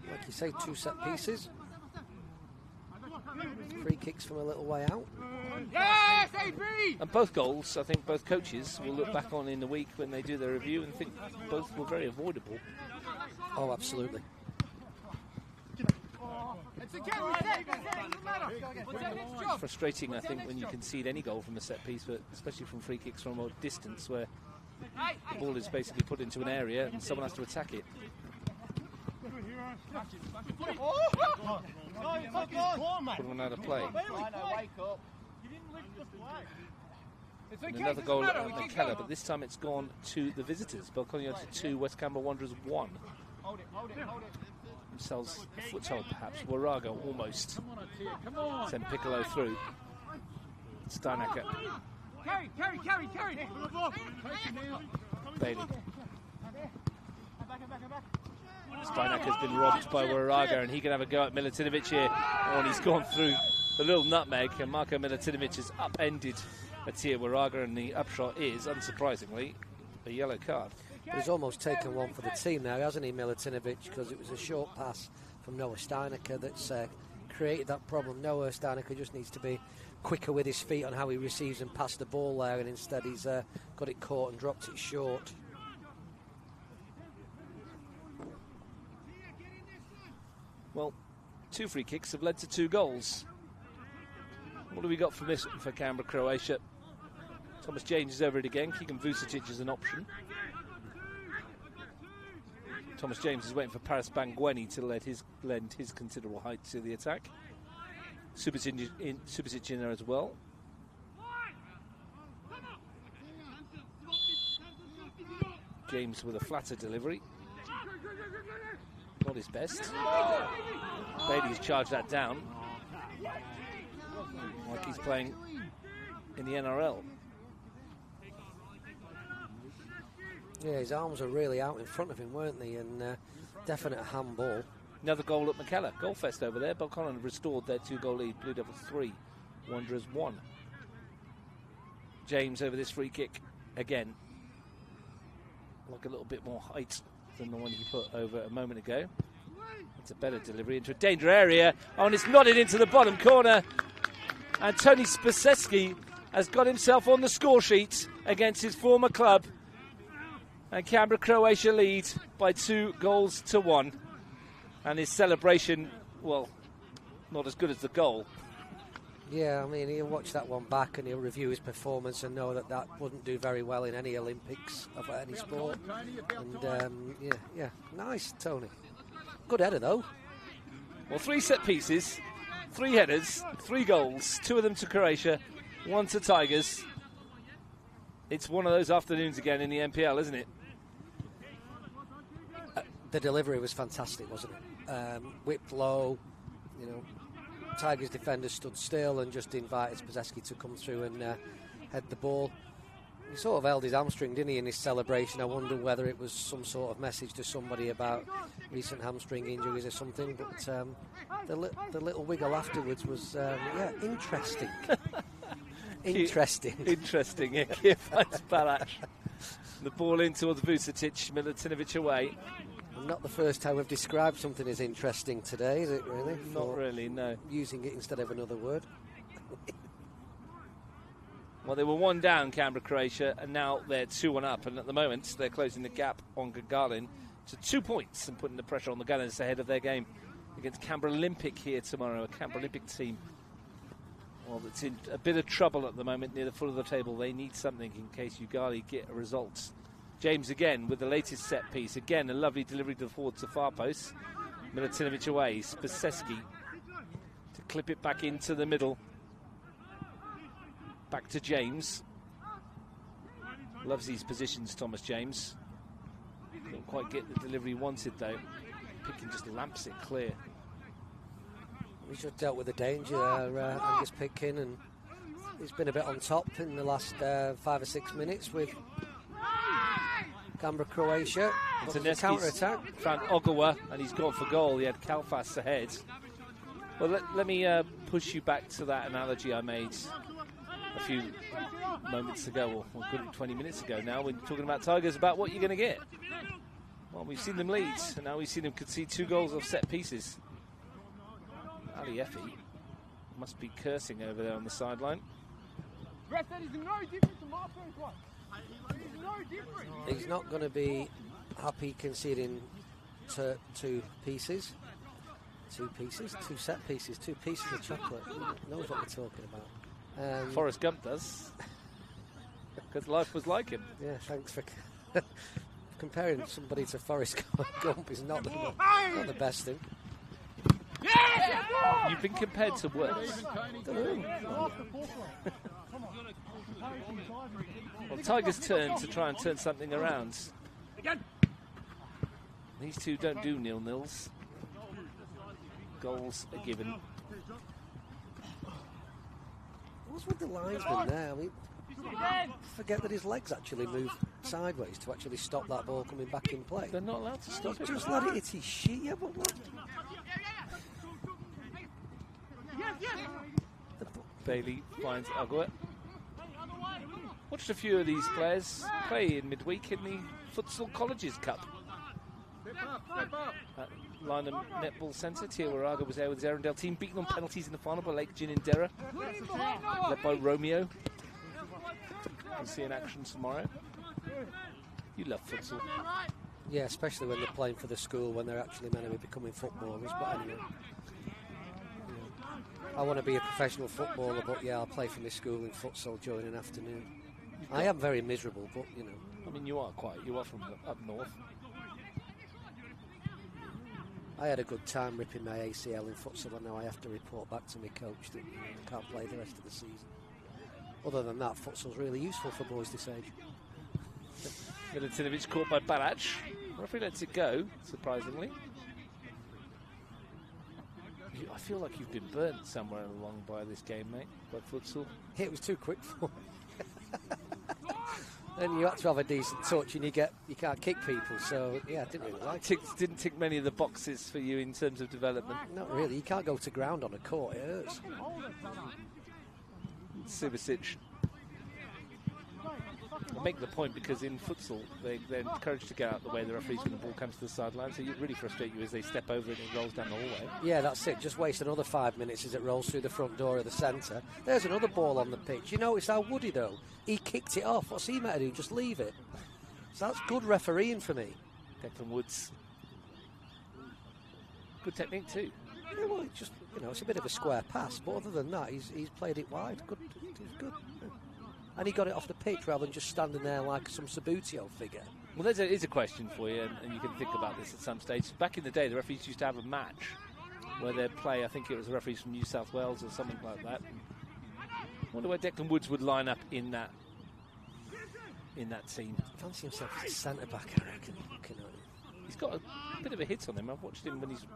Like you say, 2 set pieces. Free kicks from a little way out. Yes, and both goals, I think both coaches will look back on in the week when they do their review and think both were very avoidable. Oh, absolutely. It's frustrating, I think, when you concede any goal from a set piece, but especially from free kicks from a distance where the ball is basically put into an area and someone has to attack it. Put one out of play. And another goal at McKellar, but this time it's gone to the visitors. Belconia 2, West Canberra Wanderers 1. Themselves a foothold, perhaps. Waraga almost sent Piccolo through. Steinacker. Carry. Bailey. Steinacker's been robbed by Waraga, and he can have a go at Milutinovic here. Oh, and he's gone through the little nutmeg, and Marko Milutinovic has upended Atiya Waraga, and the upshot is, unsurprisingly, a yellow card. But he's almost taken one for the team now, hasn't he, Milutinovic? Because it was a short pass from Noah Steinacker that's created that problem. Noah Steinacker just needs to be quicker with his feet on how he receives and passes the ball there, and instead he's got it caught and dropped it short. Well, 2 free kicks have led to 2 goals. What do we got for this for Canberra, Croatia? Thomas James is over it again. Keegan Vucetic is an option. Thomas James is waiting for Paris Bangweni to lend his considerable height to the attack. Subasic in there as well. James with a flatter delivery. Not his best. Bailey's charged that down. Like he's playing in the NRL. Yeah, his arms are really out in front of him, weren't they? And definite handball. Another goal at McKellar. Goalfest over there. Belconnen have restored their 2-goal lead. Blue Devils 3, Wanderers 1. James over this free kick again. Like a little bit more height than the one he put over a moment ago. It's a better delivery into a danger area. Oh, and it's nodded into the bottom corner. And Tony Spaseski has got himself on the score sheet against his former club. And Canberra, Croatia lead by 2-1. And his celebration, well, not as good as the goal. Yeah, I mean, he'll watch that one back and he'll review his performance and know that that wouldn't do very well in any Olympics of any sport. And, yeah, nice, Tony. Good header, though. Well, 3 set pieces, 3 headers, 3 goals, 2 of them to Croatia, 1 to Tigers. It's one of those afternoons again in the NPL, isn't it? The delivery was fantastic, wasn't it? Whipped low, you know. Tigers defender stood still and just invited Spaseski to come through and head the ball. He sort of held his hamstring, didn't he, in his celebration? I wonder whether it was some sort of message to somebody about recent hamstring injuries or something. But the little wiggle afterwards was, interesting. Interesting, yeah. Kia finds Balash. The ball in towards Vucetic, Milutinovic away. Not the first time we've described something as interesting today, is it really? Not really, no. Using it instead of another word. Well, they were 1 down, Canberra, Croatia, and now they're 2-1 up. And at the moment, they're closing the gap on Gagarin to 2 points and putting the pressure on the Gunners ahead of their game against Canberra Olympic here tomorrow, a Canberra Olympic team. Well, it's in a bit of trouble at the moment near the foot of the table. They need something in case Ugali get a result. James again with the latest set piece. Again, a lovely delivery to the forward to far post. Milutinovic away. Spaseski to clip it back into the middle. Back to James. Loves these positions, Thomas James. Couldn't quite get the delivery he wanted, though. Pickin just lamps it clear. We should have dealt with the danger there, Angus Pitkin, and he's been a bit on top in the last 5 or 6 minutes with Canberra, Croatia. Counter-attack. Found Ogawa, and he's gone for goal. He had Kalfas ahead. Well, let me push you back to that analogy I made a few moments ago, or good 20 minutes ago now, when talking about Tigers, about what you're going to get. Well, we've seen them lead, and now we've seen them concede 2 goals off set pieces. Ali Effie must be cursing over there on the sideline. He's not going to be happy conceding 2 pieces. 2 pieces? 2 set pieces, 2 pieces of chocolate. He knows what we're talking about. Forrest Gump does. Because life was like him. Yeah, thanks for comparing somebody to Forrest Gump is not the best thing. You've been compared to worse. Well, Tigers' turn to try and turn something around. These two don't do 0-0s. Goals are given. What's with the linesman there? I mean, forget that his legs actually move sideways to actually stop that ball coming back in play. They're not allowed to stop it. Just let it hit his sheet. Yeah, but what? Bailey finds Ogawa. Watched a few of these players play in midweek in the Futsal Colleges Cup. At Lynham Netball Centre, Tia Waraga was there with his Arundel team, beaten on penalties in the final by Lake Ginninderra, led by Romeo. We'll see in action tomorrow. You love futsal. Yeah, especially when they're playing for the school, when they're actually meant to be becoming footballers. But anyway, I want to be a professional footballer, but yeah, I'll play for my school in futsal during an afternoon. I am very miserable, but you know. I mean, you are from up north. I had a good time ripping my ACL in futsal, and now I have to report back to my coach that I can't play the rest of the season. Other than that, futsal's really useful for boys this age. Milutinovic caught by Barac. Referee lets it go, surprisingly. I feel like you've been burnt somewhere along by this game, mate, by futsal. It was too quick for me. Then you have to have a decent touch, and you can't kick people. So yeah, I didn't really like it. Didn't tick many of the boxes for you in terms of development. Not really. You can't go to ground on a court. It hurts. Subasic. I make the point because in futsal they're encouraged to get out of the way of the referees when the ball comes to the sideline. So it really frustrates you as they step over it and it rolls down the hallway. Yeah, that's it. Just waste another 5 minutes as it rolls through the front door of the centre. There's another ball on the pitch. You notice how Woody, though, he kicked it off. What's he meant to do? Just leave it. So that's good refereeing for me. Declan Woods. Good technique too. Yeah, well, it's just, it's a bit of a square pass, but other than that, he's played it wide. Good, he's good. Yeah. And he got it off the pitch rather than just standing there like some Sabutio figure. Well, there's a question for you, and you can think about this at some stage. Back in the day, the referees used to have a match where they'd play, I think it was the referees from New South Wales or something like that. I wonder where Declan Woods would line up in that team. Fancy himself as a centre-back, I reckon. He's got a bit of a hit on him. I've watched him when he's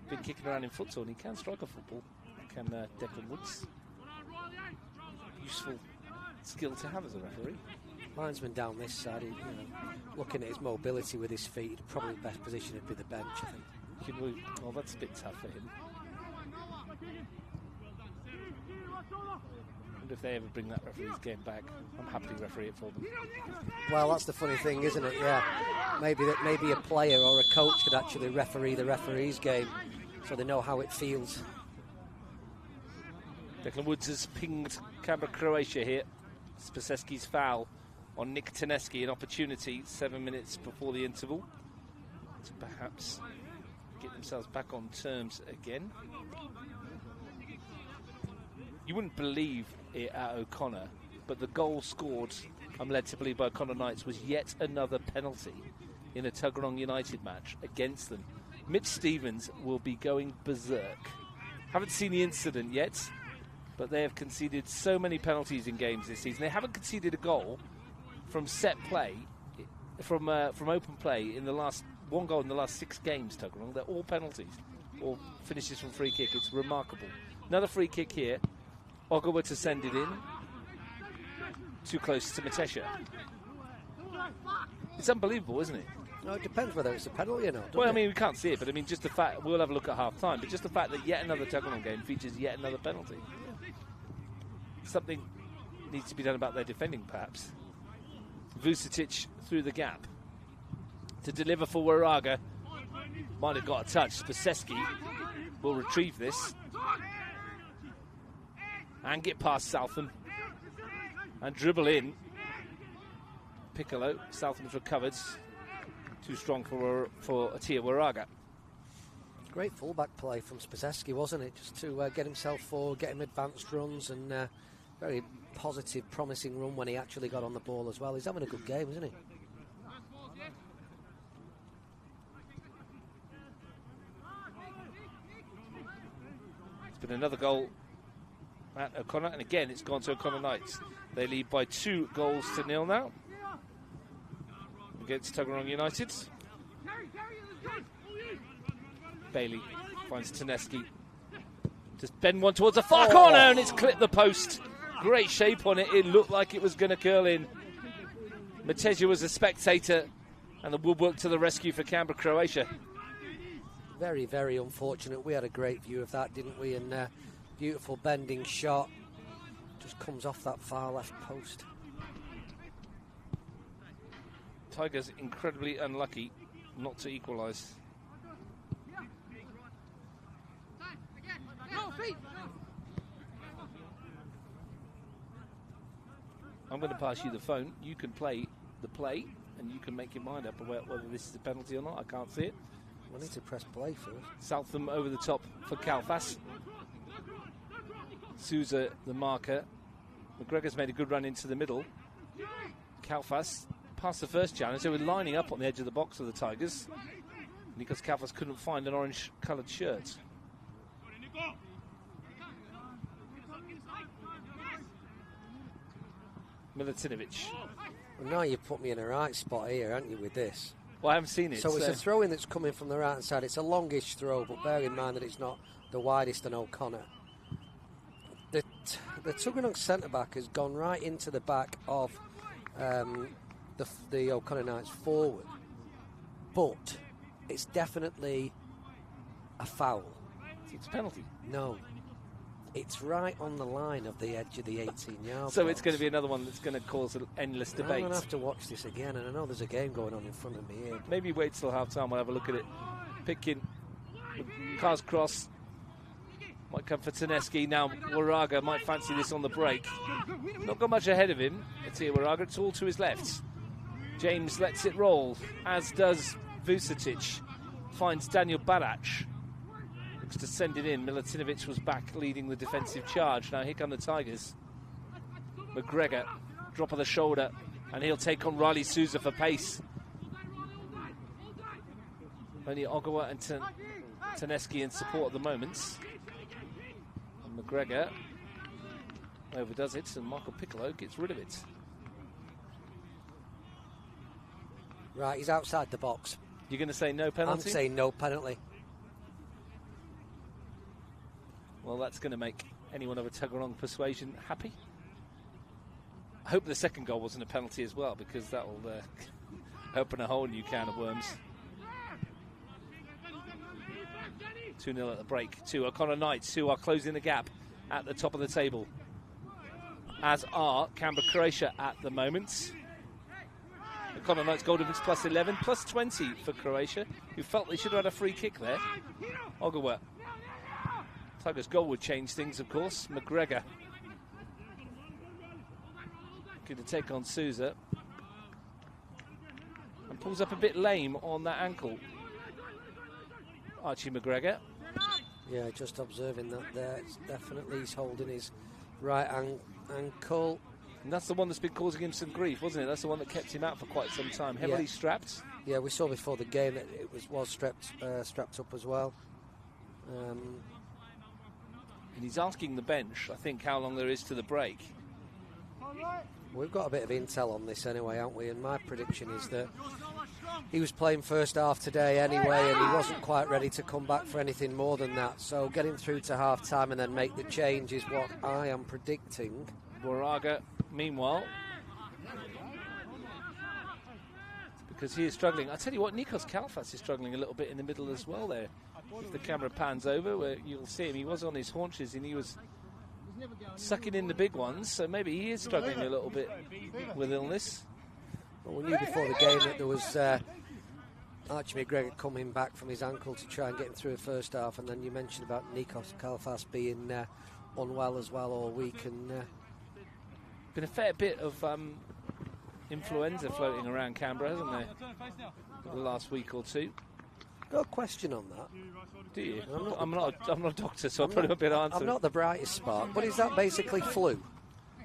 been kicking around in futsal, and he can strike a football. Can Declan Woods. Useful skill to have as a referee. Linesman down this side, looking at his mobility with his feet, probably the best position would be the bench, I think. Well, that's a bit tough for him. I wonder if they ever bring that referee's game back. I'm happy to referee it for them. Well, that's the funny thing, isn't it? Yeah. Maybe a player or a coach could actually referee the referee's game so they know how it feels. Declan Woods has pinged Canberra, Croatia here. Spaseski's foul on Nick Taneski, an opportunity 7 minutes before the interval to perhaps get themselves back on terms again. You wouldn't believe it at O'Connor, but the goal scored, I'm led to believe, by O'Connor Knights was yet another penalty in a Tuggeranong United match against them. Mitch Stevens will be going berserk. Haven't seen the incident yet, but they have conceded so many penalties in games this season. They haven't conceded a goal from set play, from open play in the last one goal in the last 6 games. Tuggeranong, they're all penalties or finishes from free kick. It's remarkable. Another free kick here. Ogawa to send it in. Too close to Matesha. It's unbelievable, isn't it? No, it depends whether it's a penalty or not. Well, I mean, we can't see it, but I mean, just the fact, we'll have a look at half time, but just the fact that yet another Tuggeranong game features yet another penalty. Something needs to be done about their defending, perhaps. Vucetic through the gap to deliver for Waraga. Might have got a touch. Spaseski will retrieve this and get past Southam and dribble in. Piccolo. Southam's recovered. Too strong for Atia Waraga. Great fullback play from Spaseski, wasn't it? Just to get himself forward, get him advanced runs, and very positive, promising run when he actually got on the ball as well. He's having a good game, isn't he? It's been another goal at O'Connor, and again it's gone to O'Connor Knights. They lead by 2-0 now against Tuggeranong United. Bailey finds Taneski. Just bend one towards the far corner, and it's clipped the post. Great shape on it. It looked like it was going to curl in. Mateja was a spectator, and the woodwork to the rescue for Canberra, Croatia. Very, very unfortunate. We had a great view of that, didn't we? And beautiful bending shot. Just comes off that far left post. Tigers incredibly unlucky not to equalise. I'm going to pass you the phone. You can play the play, and you can make your mind up about whether this is a penalty or not. I can't see it. We need to press play first. Southam over the top for Kalfas. Souza, the marker. McGregor's made a good run into the middle. Kalfas past the first challenge. They were lining up on the edge of the box for the Tigers. Nikos Kalfas couldn't find an orange-coloured shirt. Milutinovic. Well, now you've put me in the right spot here, haven't you, with this? Well, I haven't seen it. So it's a throw-in that's coming from the right-hand side. It's a longish throw, but bear in mind that it's not the widest on O'Connor. The Tuggeranong centre-back has gone right into the back of the O'Connor Knights forward. But it's definitely a foul. It's a penalty. No. It's right on the line of the edge of the 18-yard So box. it's going to be another one that's going to cause an endless debate. I'm going to have to watch this again, and I know there's a game going on in front of me here. Maybe wait till half-time, we'll have a look at it. Pitkin, cars cross, might come for Taneski. Now Waraga might fancy this on the break. Not got much ahead of him. It's here, Waraga, it's all to his left. James lets it roll, as does Vucetic. Finds Daniel Barac. Looks to send it in. Milutinovic was back leading the defensive charge. Now here come the Tigers. McGregor, drop of the shoulder, and he'll take on Riley Souza for pace. Only Ogawa and Taneski in support at the moment. And McGregor overdoes it, and Michael Piccolo gets rid of it. Right, he's outside the box. You're going to say no penalty? I'm saying no penalty. Well, that's going to make anyone of a Tuggeranong persuasion happy. I hope the second goal wasn't a penalty as well, because that will open a whole new can of worms. 2-0 at the break to O'Connor Knights, who are closing the gap at the top of the table, as are Canberra Croatia at the moment. O'Connor Knights goal difference plus 11, plus 20 for Croatia, who felt they should have had a free kick there. Ogawa. Tigers' goal would change things, of course. McGregor going to take on Souza, and pulls up a bit lame on that ankle. Archie McGregor. Yeah, just observing that there. It's definitely he's holding his right ankle. And that's the one that's been causing him some grief, wasn't it? That's the one that kept him out for quite some time. Heavily strapped. Yeah, we saw before the game that it was strapped up as well. And he's asking the bench, I think, how long there is to the break. We've got a bit of intel on this anyway, haven't we? And my prediction is that he was playing first half today anyway, and he wasn't quite ready to come back for anything more than that. So get him through to half-time and then make the change is what I am predicting. Waraga, meanwhile, because he is struggling. I tell you what, Nikos Kalfas is struggling a little bit in the middle as well there. If the camera pans over, where you'll see him, he was on his haunches and he was sucking in the big ones, so maybe he is struggling a little bit with illness. Well, we knew before the game that there was Archie McGregor coming back from his ankle to try and get him through the first half, and then you mentioned about Nikos Kalfas being unwell as well all week. And been a fair bit of influenza floating around Canberra, hasn't there, the last week or two? Got a question on that. Do you? I'm not a doctor, so I probably won't be able to answer. I'm not the brightest spark, but is that basically flu?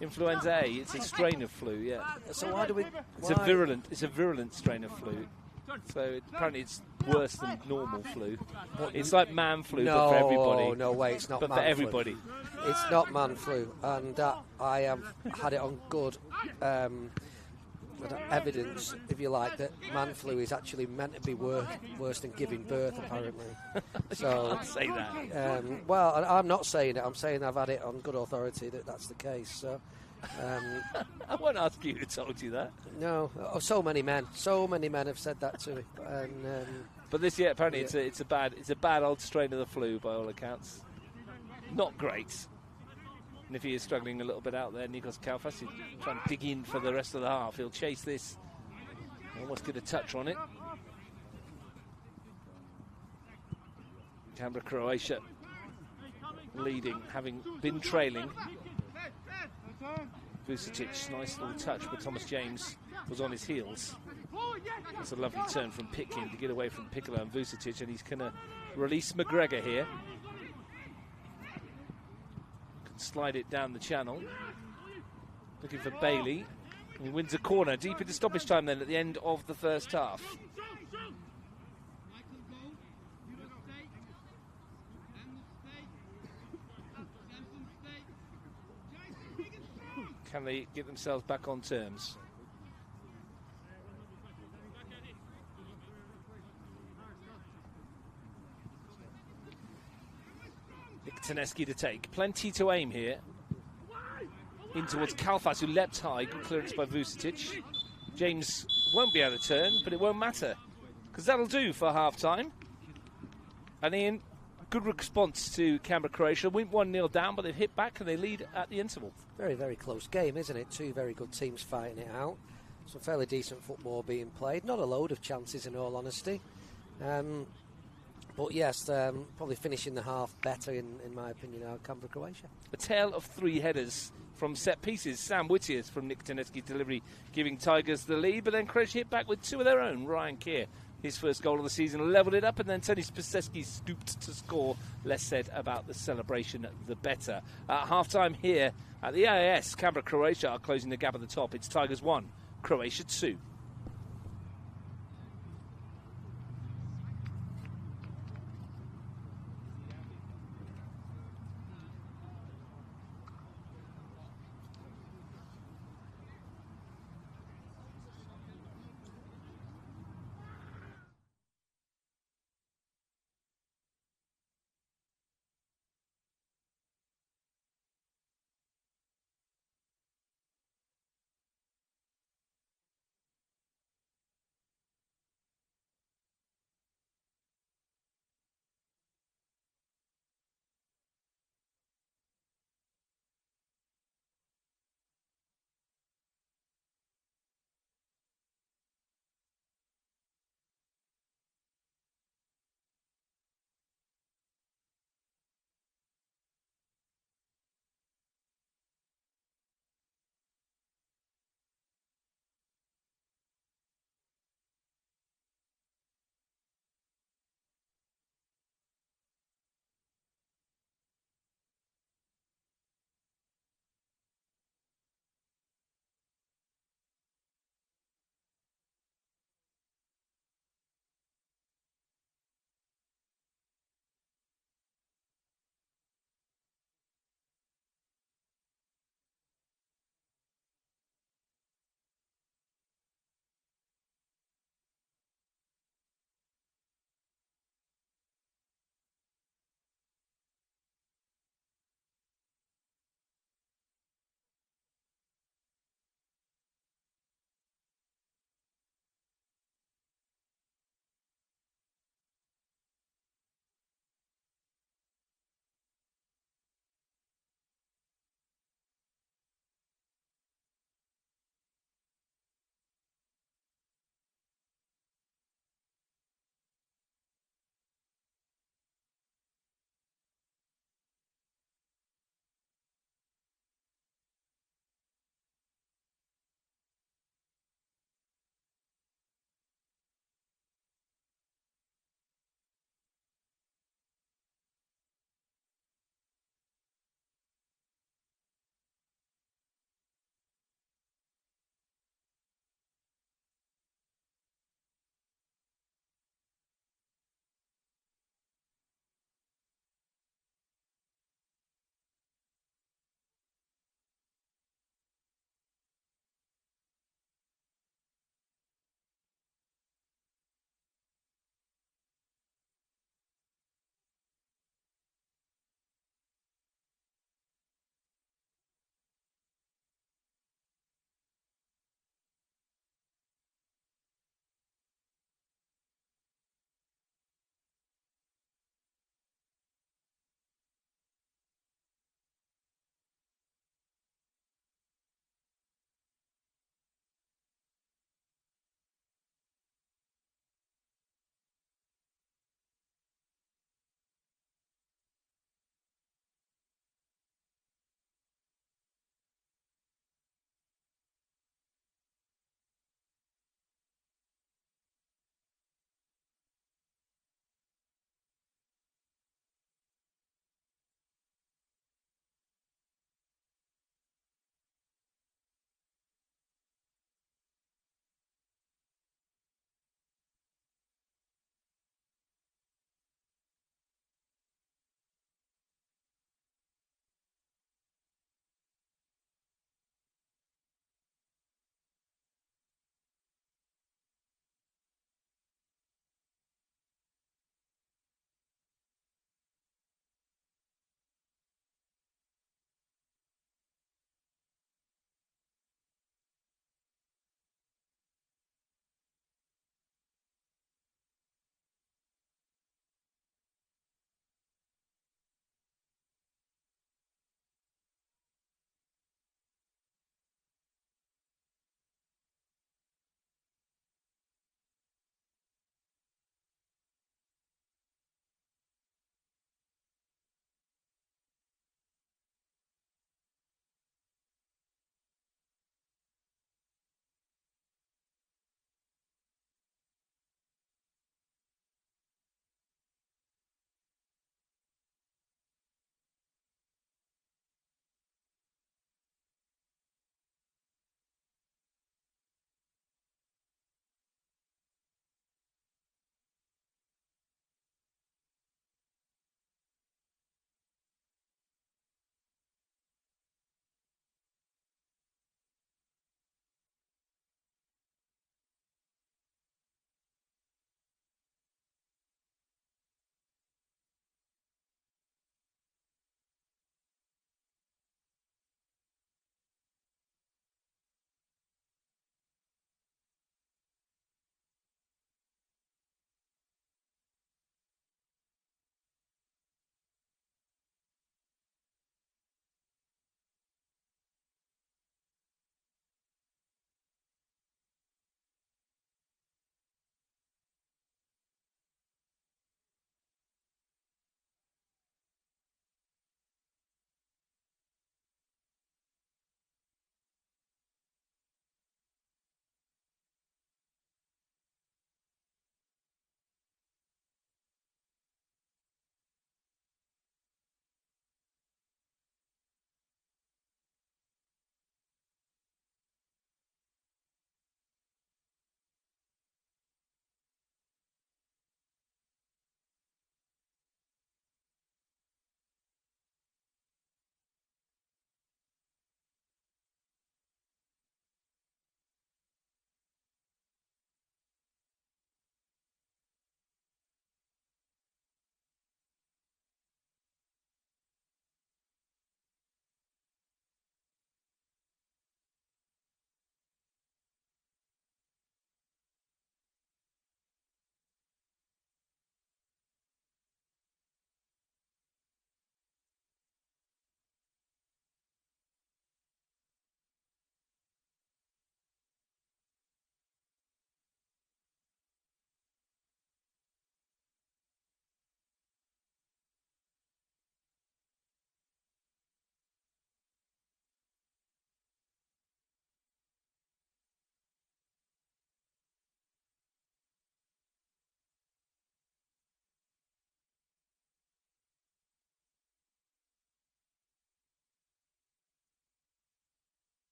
Influenza A, it's a strain of flu, yeah. So why do we? It's a virulent strain of flu. So apparently it's worse than normal flu. It's like man flu, but for everybody. No way, it's not. But man for everybody, flu. It's not man flu, and I have had it on good evidence, if you like, that man flu is actually meant to be worse than giving birth, apparently. So you can't say that. Well, I'm not saying it. I'm saying I've had it on good authority that that's the case. So. I won't ask you who told you that. No, so many men have said that to me. And, but this year, apparently, it's a bad old strain of the flu by all accounts. Not great. And if he is struggling a little bit out there, Nikos Kalfas, he'll try and dig in for the rest of the half. He'll chase this. Almost get a touch on it. Canberra Croatia leading, having been trailing. Vucetic, nice little touch, but Thomas James was on his heels. That's a lovely turn from Pitkin to get away from Piccolo and Vucetic, and he's going to release McGregor here. Can slide it down the channel. Looking for Bailey. He wins a corner deep into stoppage time then at the end of the first half. can they get themselves back on terms? Nick Taneski to take. Plenty to aim here. In towards Kalfas, who leapt high. Good clearance by Vucetic. James won't be able to turn, but it won't matter, because that'll do for half-time. And Ian, good response to Canberra-Croatia. Went 1-0 down, but they've hit back and they lead at the interval. Very, very close game, isn't it? Two very good teams fighting it out. Some fairly decent football being played. Not a load of chances, in all honesty. But yes, probably finishing the half better, in my opinion, are Canberra-Croatia. A tale of three headers from set pieces. Sam Whittier's from Nick Taneski's delivery, giving Tigers the lead, but then Croatia hit back with two of their own. Ryan Keir, his first goal of the season, levelled it up, and then Tony Spiseski stooped to score. Less said about the celebration, the better. At half-time here at the AIS, Canberra-Croatia are closing the gap at the top. It's Tigers 1, Croatia 2.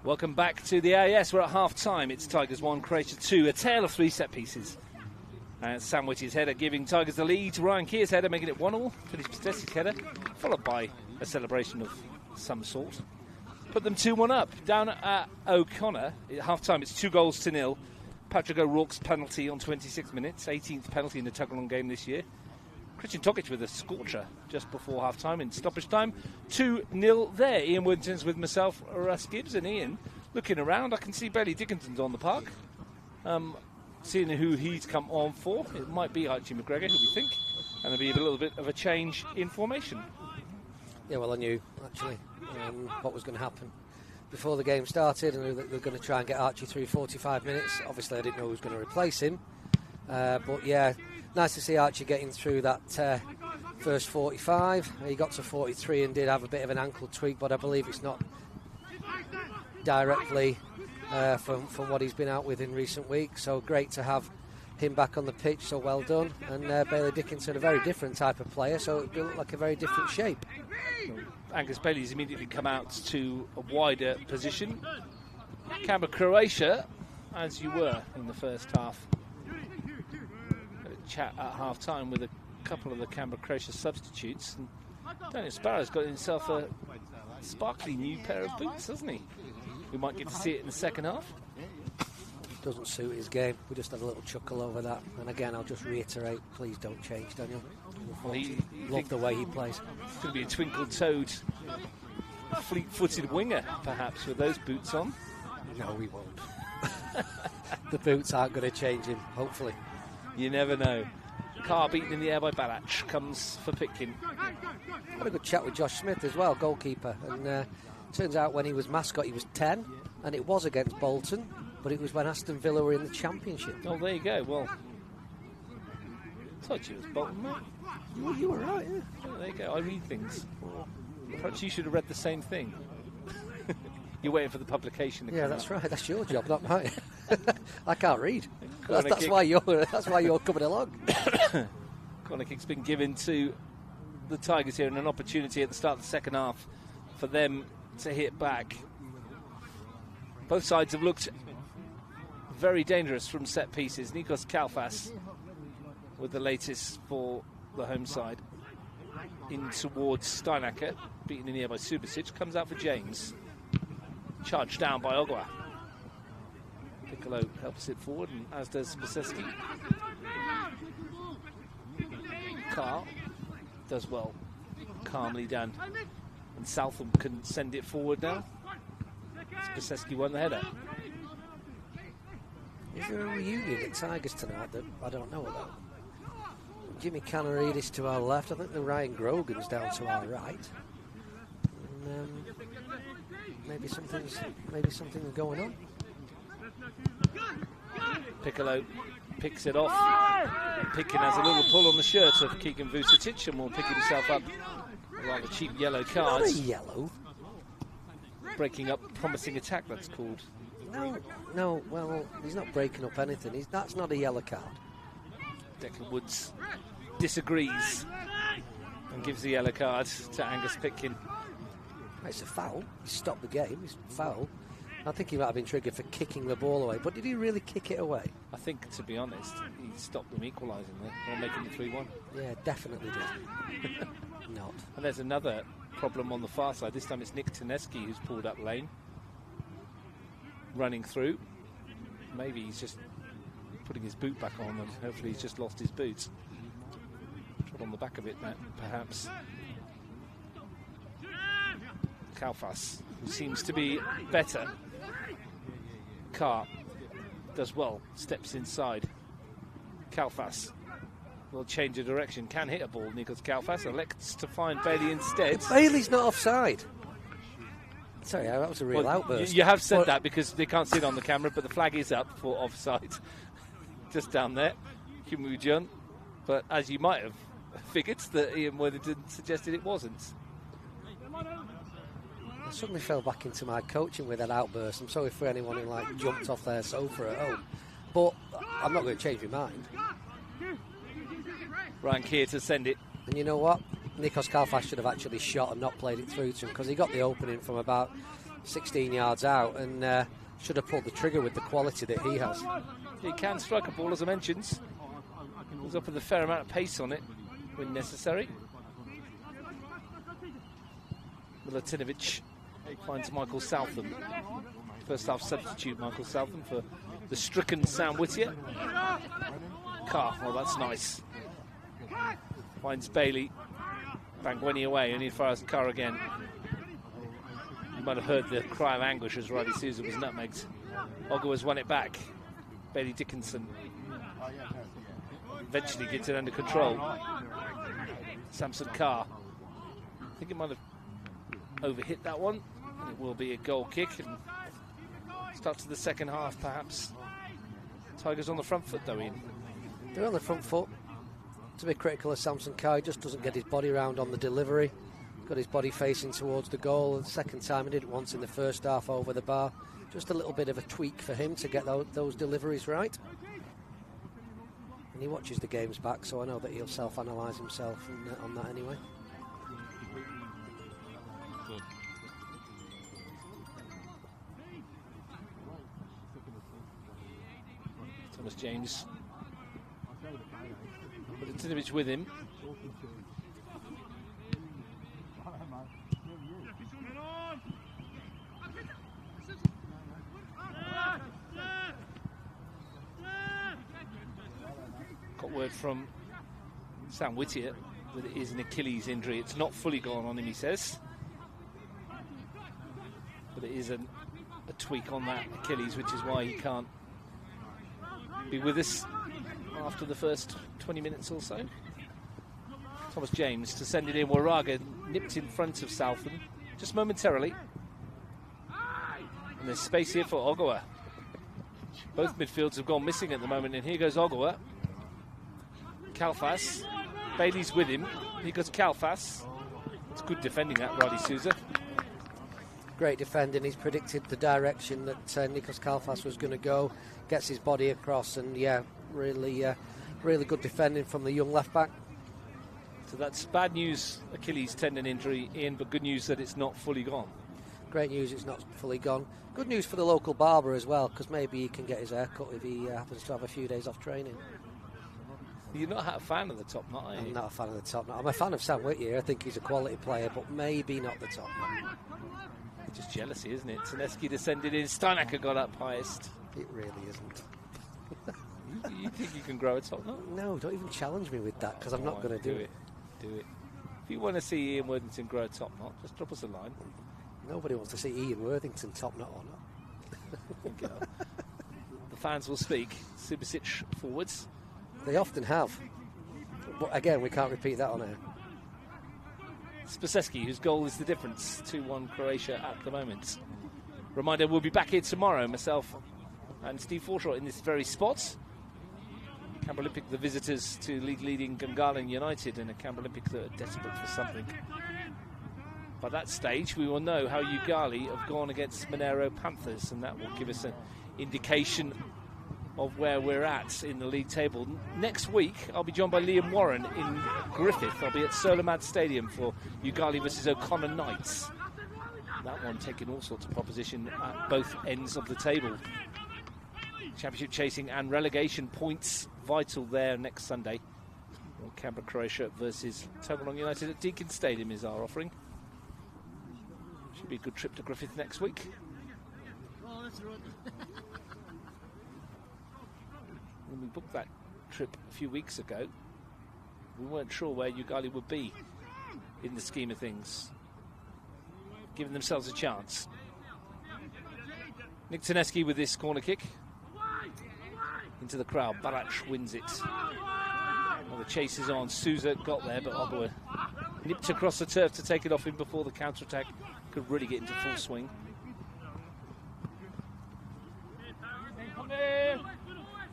Welcome back to the AIS. We're at half-time. It's Tigers 1, Croatia 2. A tale of 3 set pieces. And Sam Whitty's header giving Tigers the lead. Ryan Keir's header making it 1-1. Philip Stessi's header, followed by a celebration of some sort. Put them 2-1 up. Down at O'Connor, at half-time, it's 2-0. Patrick O'Rourke's penalty on 26 minutes. 18th penalty in the Tuggeranong game this year. Christian Tokic with a scorcher just before half-time in stoppage time. 2-0 there. Ian Woodington's with myself, Russ Gibbs, and Ian looking around. I can see Bailey Dickinson's on the park. Seeing who he's come on for. It might be Archie McGregor, who we think. And there'll be a little bit of a change in formation. Yeah, well, I knew, actually, what was going to happen before the game started. I knew that they were going to try and get Archie through 45 minutes. Obviously, I didn't know who was going to replace him. But, yeah, nice to see Archie getting through that first 45. He got to 43 and did have a bit of an ankle tweak, but I believe it's not directly from what he's been out with in recent weeks. So great to have him back on the pitch, so well done. And Bailey Dickinson, a very different type of player, so it looked like a very different shape. Angus Bailey's immediately come out to a wider position. Canberra, Croatia, as you were in the first half. Had a chat at half-time with a couple of the Canberra, Croatia substitutes. And Daniel Sparrow's got himself a sparkly new pair of boots, hasn't he? We might get to see it in the second half. Doesn't suit his game. We just had a little chuckle over that. And again, I'll just reiterate, please don't change, Daniel. Well, love the way he plays. It's going to be a twinkle-toed, fleet-footed winger, perhaps, with those boots on. No, we won't. The boots aren't going to change him, hopefully. You never know. Carr beaten in the air by Balach. Comes for Pitkin. Had a good chat with Josh Smith as well, goalkeeper. And turns out when he was mascot, he was 10, and it was against Bolton, but it was when Aston Villa were in the Championship. Oh, there you go. Well, I thought you was Bolton, mate. Well, you were right, yeah. Oh, there you go. I read things. Perhaps you should have read the same thing. You're waiting for the publication to come that's out. right. That's your job, not mine. I can't read. That's why you're coming along. Corner kick's been given to the Tigers here, and an opportunity at the start of the second half for them to hit back. Both sides have looked very dangerous from set pieces. Nikos Kalfas with the latest for the home side. In towards Steinacker, beaten in the air by Subasic, comes out for James. Charged down by Ogwa. Piccolo helps it forward, and as does Baseski. Carr does well, calmly down, and Southam can send it forward now. Baseski won the header. Is there a reunion at Tigers tonight that I don't know about? Jimmy Canaridis to our left. I think the Ryan Grogan's down to our right. And, maybe something's going on. Piccolo picks it off. Pitkin has a little pull on the shirt of Keegan Vucetic and will pick himself up a rather cheap yellow card. Not a yellow. Breaking up promising attack, that's called. No, well, he's not breaking up anything. That's not a yellow card. Declan Woods disagrees and gives the yellow card to Angus Pitkin. It's a foul. He stopped the game. It's a foul. I think he might have been triggered for kicking the ball away, but did he really kick it away? I think, to be honest, he stopped them equalising there, or making it 3-1. Yeah, definitely did. Not. And there's another problem on the far side. This time it's Nick Taneski who's pulled up lane, running through. Maybe he's just putting his boot back on, and hopefully he's just lost his boots. Trod on the back of it, perhaps. Kalfas, who seems to be better. Carr does well, steps inside. Kalfas will change of direction, can hit a ball. Nikos Kalfas elects to find Bailey instead. Bailey's not offside. Sorry, that was a real outburst. You have said that because they can't see it on the camera, but the flag is up for offside. Just down there, Kimu-jun. But as you might have figured, that Ian Worthington suggested it wasn't. I suddenly fell back into my coaching with that outburst. I'm sorry for anyone who jumped off their sofa at home, but I'm not going to change my mind. Ryan Keir to send it. And you know what? Nikos Kalfas should have actually shot and not played it through to him, because he got the opening from about 16 yards out and should have pulled the trigger with the quality that he has. He can strike a ball, as I mentioned. He's up with a fair amount of pace on it when necessary. Milatinovic finds Michael Southam. First half substitute Michael Southam for the stricken Sam Whittier. Carr, oh that's nice. Finds Bailey. Bangweni away, only as far as Carr again. You might have heard the cry of anguish as Riley Sousa was nutmegged. Ogga has won it back. Bailey Dickinson eventually gets it under control. Samson Carr. I think it might have overhit that one. It will be a goal kick and start to the second half perhaps. Tigers on the front foot though, Ian. They're on the front foot. To be critical of Samson Carr, he just doesn't get his body round on the delivery. Got his body facing towards the goal. The second time he did it once in the first half over the bar. Just a little bit of a tweak for him to get those deliveries right. And he watches the games back, so I know that he'll self-analyse himself on that anyway. Thomas James. Milatinovic with him. Got word from Sam Whittier that it is an Achilles injury. It's not fully gone on him, he says. But it is a tweak on that Achilles, which is why he can't be with us after the first 20 minutes or so. Thomas James to send it in. Waraga nipped in front of Southam just momentarily. And there's space here for Ogawa. Both midfields have gone missing at the moment, and here goes Ogawa. Kalfas. Bailey's with him. Here goes Kalfas. It's good defending that, Radi Souza. Great defending. He's predicted the direction that Nikos Kalfas was going to go. Gets his body across, and yeah, really good defending from the young left back. So that's bad news, Achilles tendon injury, Ian, but good news that it's not fully gone. Great news, it's not fully gone. Good news for the local barber as well, because maybe he can get his hair cut if he happens to have a few days off training. You're not a fan of the top knot, are you? I'm not a fan of the top knot. I'm a fan of Sam Whittier. I think he's a quality player, but maybe not the top knot. It's just jealousy, isn't it? Taneski descended in. Steinacker got up highest. It really isn't. You think you can grow a top knot? No, don't even challenge me with that, because I'm not going to do it. Do it. If you want to see Ian Worthington grow a top knot, just drop us a line. Nobody wants to see Ian Worthington top knot or not. The fans will speak. Subasic forwards. They often have. But again, we can't repeat that on air. Spaseski, whose goal is the difference. 2-1 Croatia at the moment. Reminder, we'll be back here tomorrow, myself and Steve Forshaw in this very spot. Canberra Olympic, the visitors to league-leading Gungahlin United, and a Canberra Olympic that are desperate for something. By that stage, we will know how Ugali have gone against Monero Panthers, and that will give us an indication of where we're at in the league table. Next week, I'll be joined by Liam Warren in Griffith. I'll be at Solomad Stadium for Ugali versus O'Connor Knights. That one taking all sorts of proposition at both ends of the table. Championship chasing and relegation points vital there next Sunday. Well, Canberra Croatia versus Tuggeranong United at Deakin Stadium is our offering. Should be a good trip to Griffith next week. When we booked that trip a few weeks ago, we weren't sure where Ugali would be in the scheme of things, giving themselves a chance. Nick Taneski with this corner kick into the crowd. Barac wins it. Well, the chase is on. Souza got there, but Ogawa nipped across the turf to take it off him before the counter-attack could really get into full swing.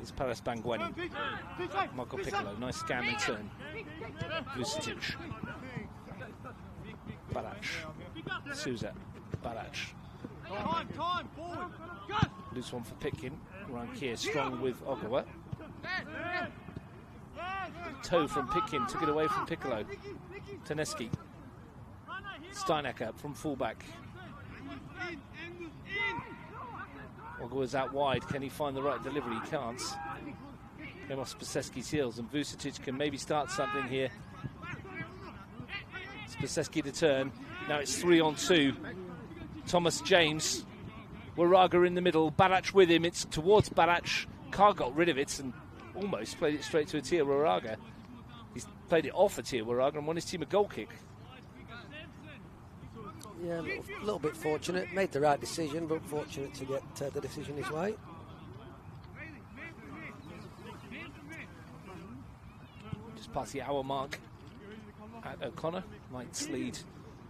It's Paris Bangwani. Michael Piccolo, nice scam and turn. Vucetic. Barac. Souza. Barac. Loose one for Pitkin. Ryan Keir strong with Ogawa. Toe from Pitkin, took it away from Piccolo. Taneski. Steinacker from fullback. Ogawa's out wide. Can he find the right delivery? He can't. Came off Spaseski's heels, and Vucetic can maybe start something here. Spaseski to turn. Now it's 3-on-2. Thomas James. Waraga in the middle. Barac with him. It's towards Barac. Carr got rid of it and almost played it straight to Atia Waraga. He's played it off Atia Waraga and won his team a goal kick. Yeah, a little bit fortunate. Made the right decision, but fortunate to get the decision his way. Just past the hour mark at O'Connor. Knights lead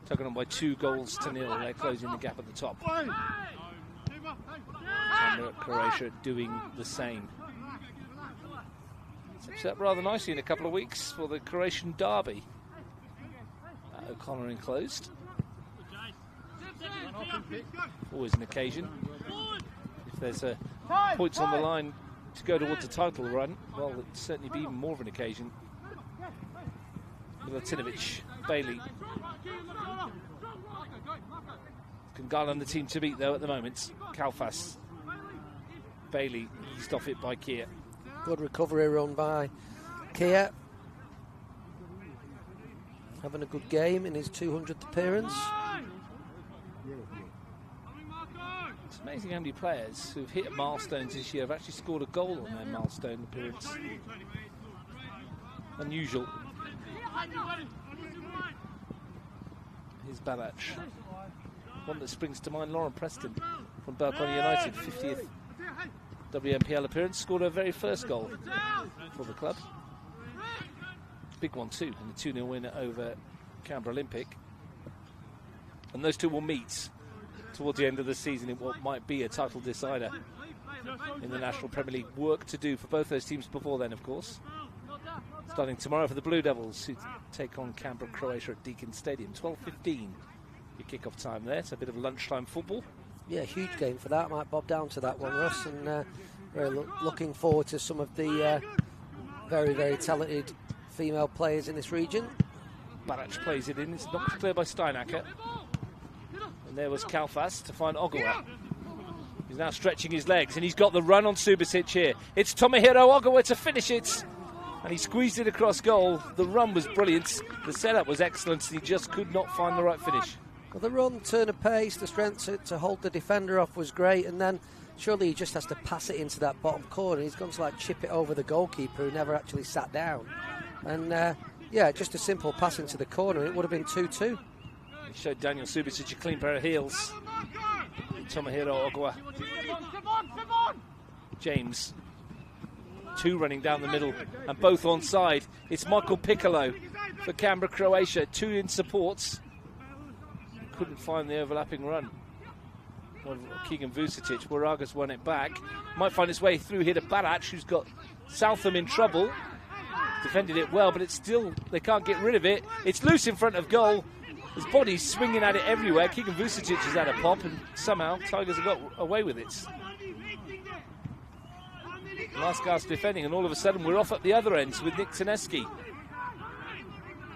Tuggeranong by 2-0. They're closing the gap at the top. And Croatia doing the same. It's up rather nicely in a couple of weeks for the Croatian derby. O'Connor enclosed. Always an occasion. If there's points on the line to go towards the title run, well, it'd certainly be even more of an occasion. Milatinovic, Bailey. Gungahlin the team to beat though at the moment. Kalfas. Bailey eased off it by Keir. Good recovery run by Keir. Having a good game in his 200th appearance. It's amazing how many players who've hit milestones this year have actually scored a goal on their milestone appearance. Unusual. Here's Barac. One that springs to mind, Lauren Preston from Balcony United, 50th WNPL appearance, scored her very first goal for the club. Big one too, and the 2-0 win over Canberra Olympic. And those two will meet towards the end of the season in what might be a title decider in the National Premier League. Work to do for both those teams before then, of course. Starting tomorrow for the Blue Devils, who take on Canberra, Croatia at Deakin Stadium. 12:15 your kick-off time there. It's a bit of lunchtime football. Yeah, huge game for that. Might bob down to that one, Russ. And really looking forward to some of the very, very talented female players in this region. Barac plays it in. It's knocked clear by Steinacker. And there was Kalfas to find Ogawa. He's now stretching his legs, and he's got the run on Subasic here. It's Tomohiro Ogawa to finish it. And he squeezed it across goal. The run was brilliant. The setup was excellent. He just could not find the right finish. Well, the run, turn of pace, the strength to hold the defender off was great. And then surely he just has to pass it into that bottom corner. He's going to chip it over the goalkeeper who never actually sat down. And just a simple pass into the corner. It would have been 2-2. He showed Daniel Subasic a clean pair of heels. Tomohiro Ogawa. James. Two running down the middle and both onside. It's Michael Piccolo for Canberra, Croatia. Two in supports. Couldn't find the overlapping run. Keegan Vucetic. Waraga's won it back. Might find its way through here to Barac, who's got Southam in trouble. Defended it well, but it's still, they can't get rid of it. It's loose in front of goal. His body's swinging at it everywhere. Keegan Vucetic has had a pop, and somehow Tigers have got away with it. Last gasp defending, and all of a sudden we're off at the other ends with Nick Taneski.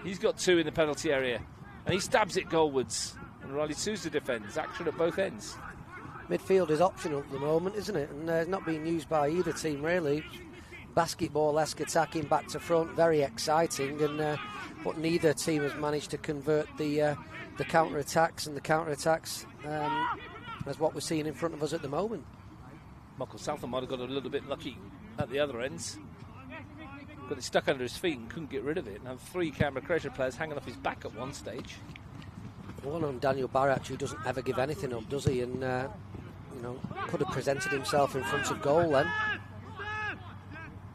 He's got two in the penalty area, and he stabs it goalwards. And Riley Sousa defends. Action at both ends. Midfield is optional at the moment, isn't it? And not being used by either team, really. Basketball-esque attacking back to front, very exciting, and but neither team has managed to convert the counter-attacks, and the counter-attacks as what we're seeing in front of us at the moment. Michael Southam might have got a little bit lucky at the other ends. Got it stuck under his feet and couldn't get rid of it. And have three Canberra Croatia players hanging off his back at one stage. One on Daniel Barac, who doesn't ever give anything up, does he? And, could have presented himself in front of goal then.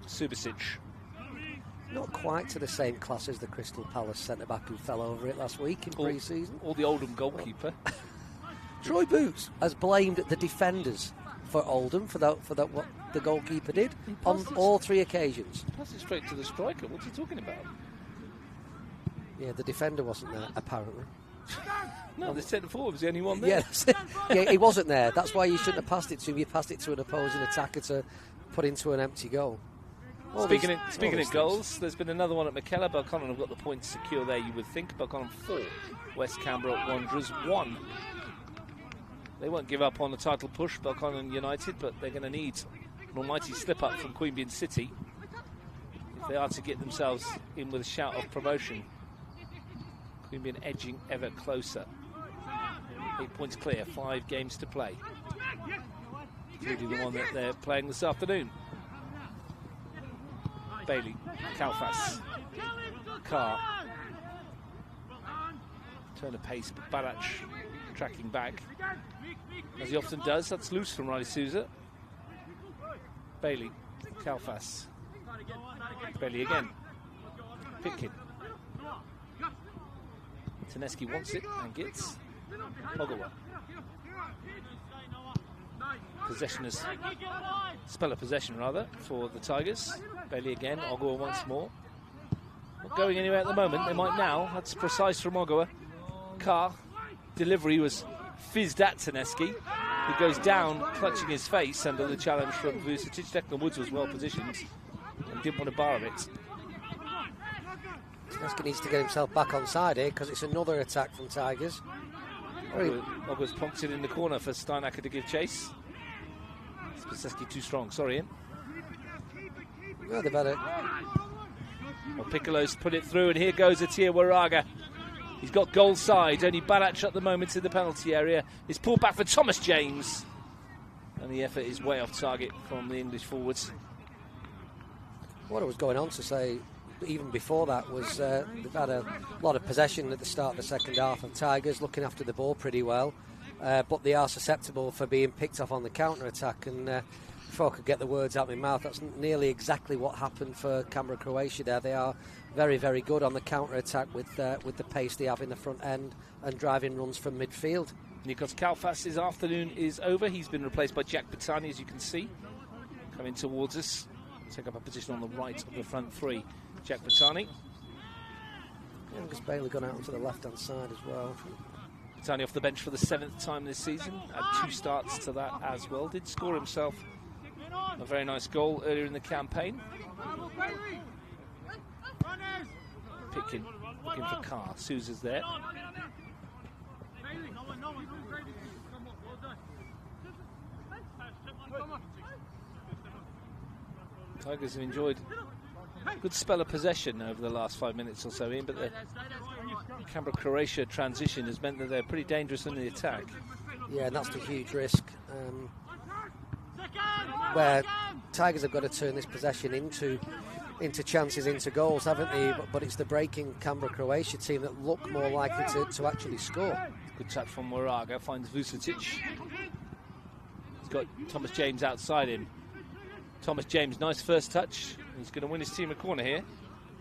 Subasic. Not quite to the same class as the Crystal Palace centre-back who fell over it last week in pre-season. Or the Oldham goalkeeper. Troy Boots has blamed the defenders for Oldham, for that what the goalkeeper did on all three occasions. Pass it straight to the striker. What's he talking about? Yeah, the defender wasn't there, apparently. No, the centre forward was the only one there. Yeah, he wasn't there. That's why you shouldn't have passed it to him. You passed it to an opposing attacker to put into an empty goal. Speaking of goals, there's been another one at McKellar. Belconnen have got the points secure there, you would think. Belconnen 4, West Canberra Wanderers 1. They won't give up on the title push, Belconnen United, but they're going to need an almighty slip-up from Queanbeyan City if they are to get themselves in with a shout of promotion. Queanbeyan edging ever closer. 8 points clear, 5 games to play, including the one that they're playing this afternoon. Bailey, Kalfas, Carr. Turn of pace, but Barac tracking back, as he often does. That's loose from Riley Sousa. Bailey, Kalfas. Bailey again. Pitkin. Taneski wants it and gets Ogawa. Possessioners, spell of possession rather, for the Tigers. Bailey again, Ogawa once more. Not going anywhere at the moment, they might now. That's precise from Ogawa. Carr, delivery was fizzed at Taneski, who goes down, clutching his face under the challenge from Vucetic. Declan Woods was well positioned and didn't want to bar it. Taneski needs to get himself back on side here, because it's another attack from Tigers. Ogawa's plonked it in the corner for Steinacker to give chase. Spacewski too strong, sorry, Ian. No, they've had it. Well, Piccolo's put it through, and here goes Atia Waraga. He's got goal side, only Barac at the moment in the penalty area. It's pulled back for Thomas James. And the effort is way off target from the English forwards. What I was going on to say, even before that, was they've had a lot of possession at the start of the second half of Tigers, looking after the ball pretty well. But they are susceptible for being picked off on the counter-attack, and before I could get the words out of my mouth, that's nearly exactly what happened for Canberra Croatia there. They are very, very good on the counter-attack with the pace they have in the front end and driving runs from midfield. Nikos Kalfas' afternoon is over. He's been replaced by Jack Patani, as you can see, coming towards us. Take up a position on the right of the front three. Jack Patani. Young's Bailey gone out onto the left-hand side as well. Patani off the bench for the 7th time this season. Had 2 starts to that as well. Did score himself a very nice goal earlier in the campaign. Looking for Carr. Sousa's there. Tigers have enjoyed a good spell of possession over the last 5 minutes or so, Ian, but the Canberra-Croatia transition has meant that they're pretty dangerous in the attack. Yeah, and that's the huge risk. Where Tigers have got to turn this possession into chances, into goals, haven't they? But it's the breaking Canberra-Croatia team that look more likely to actually score. Good touch from Moraga, finds Vucetic. He's got Thomas James outside him. Thomas James, nice first touch. He's going to win his team a corner here.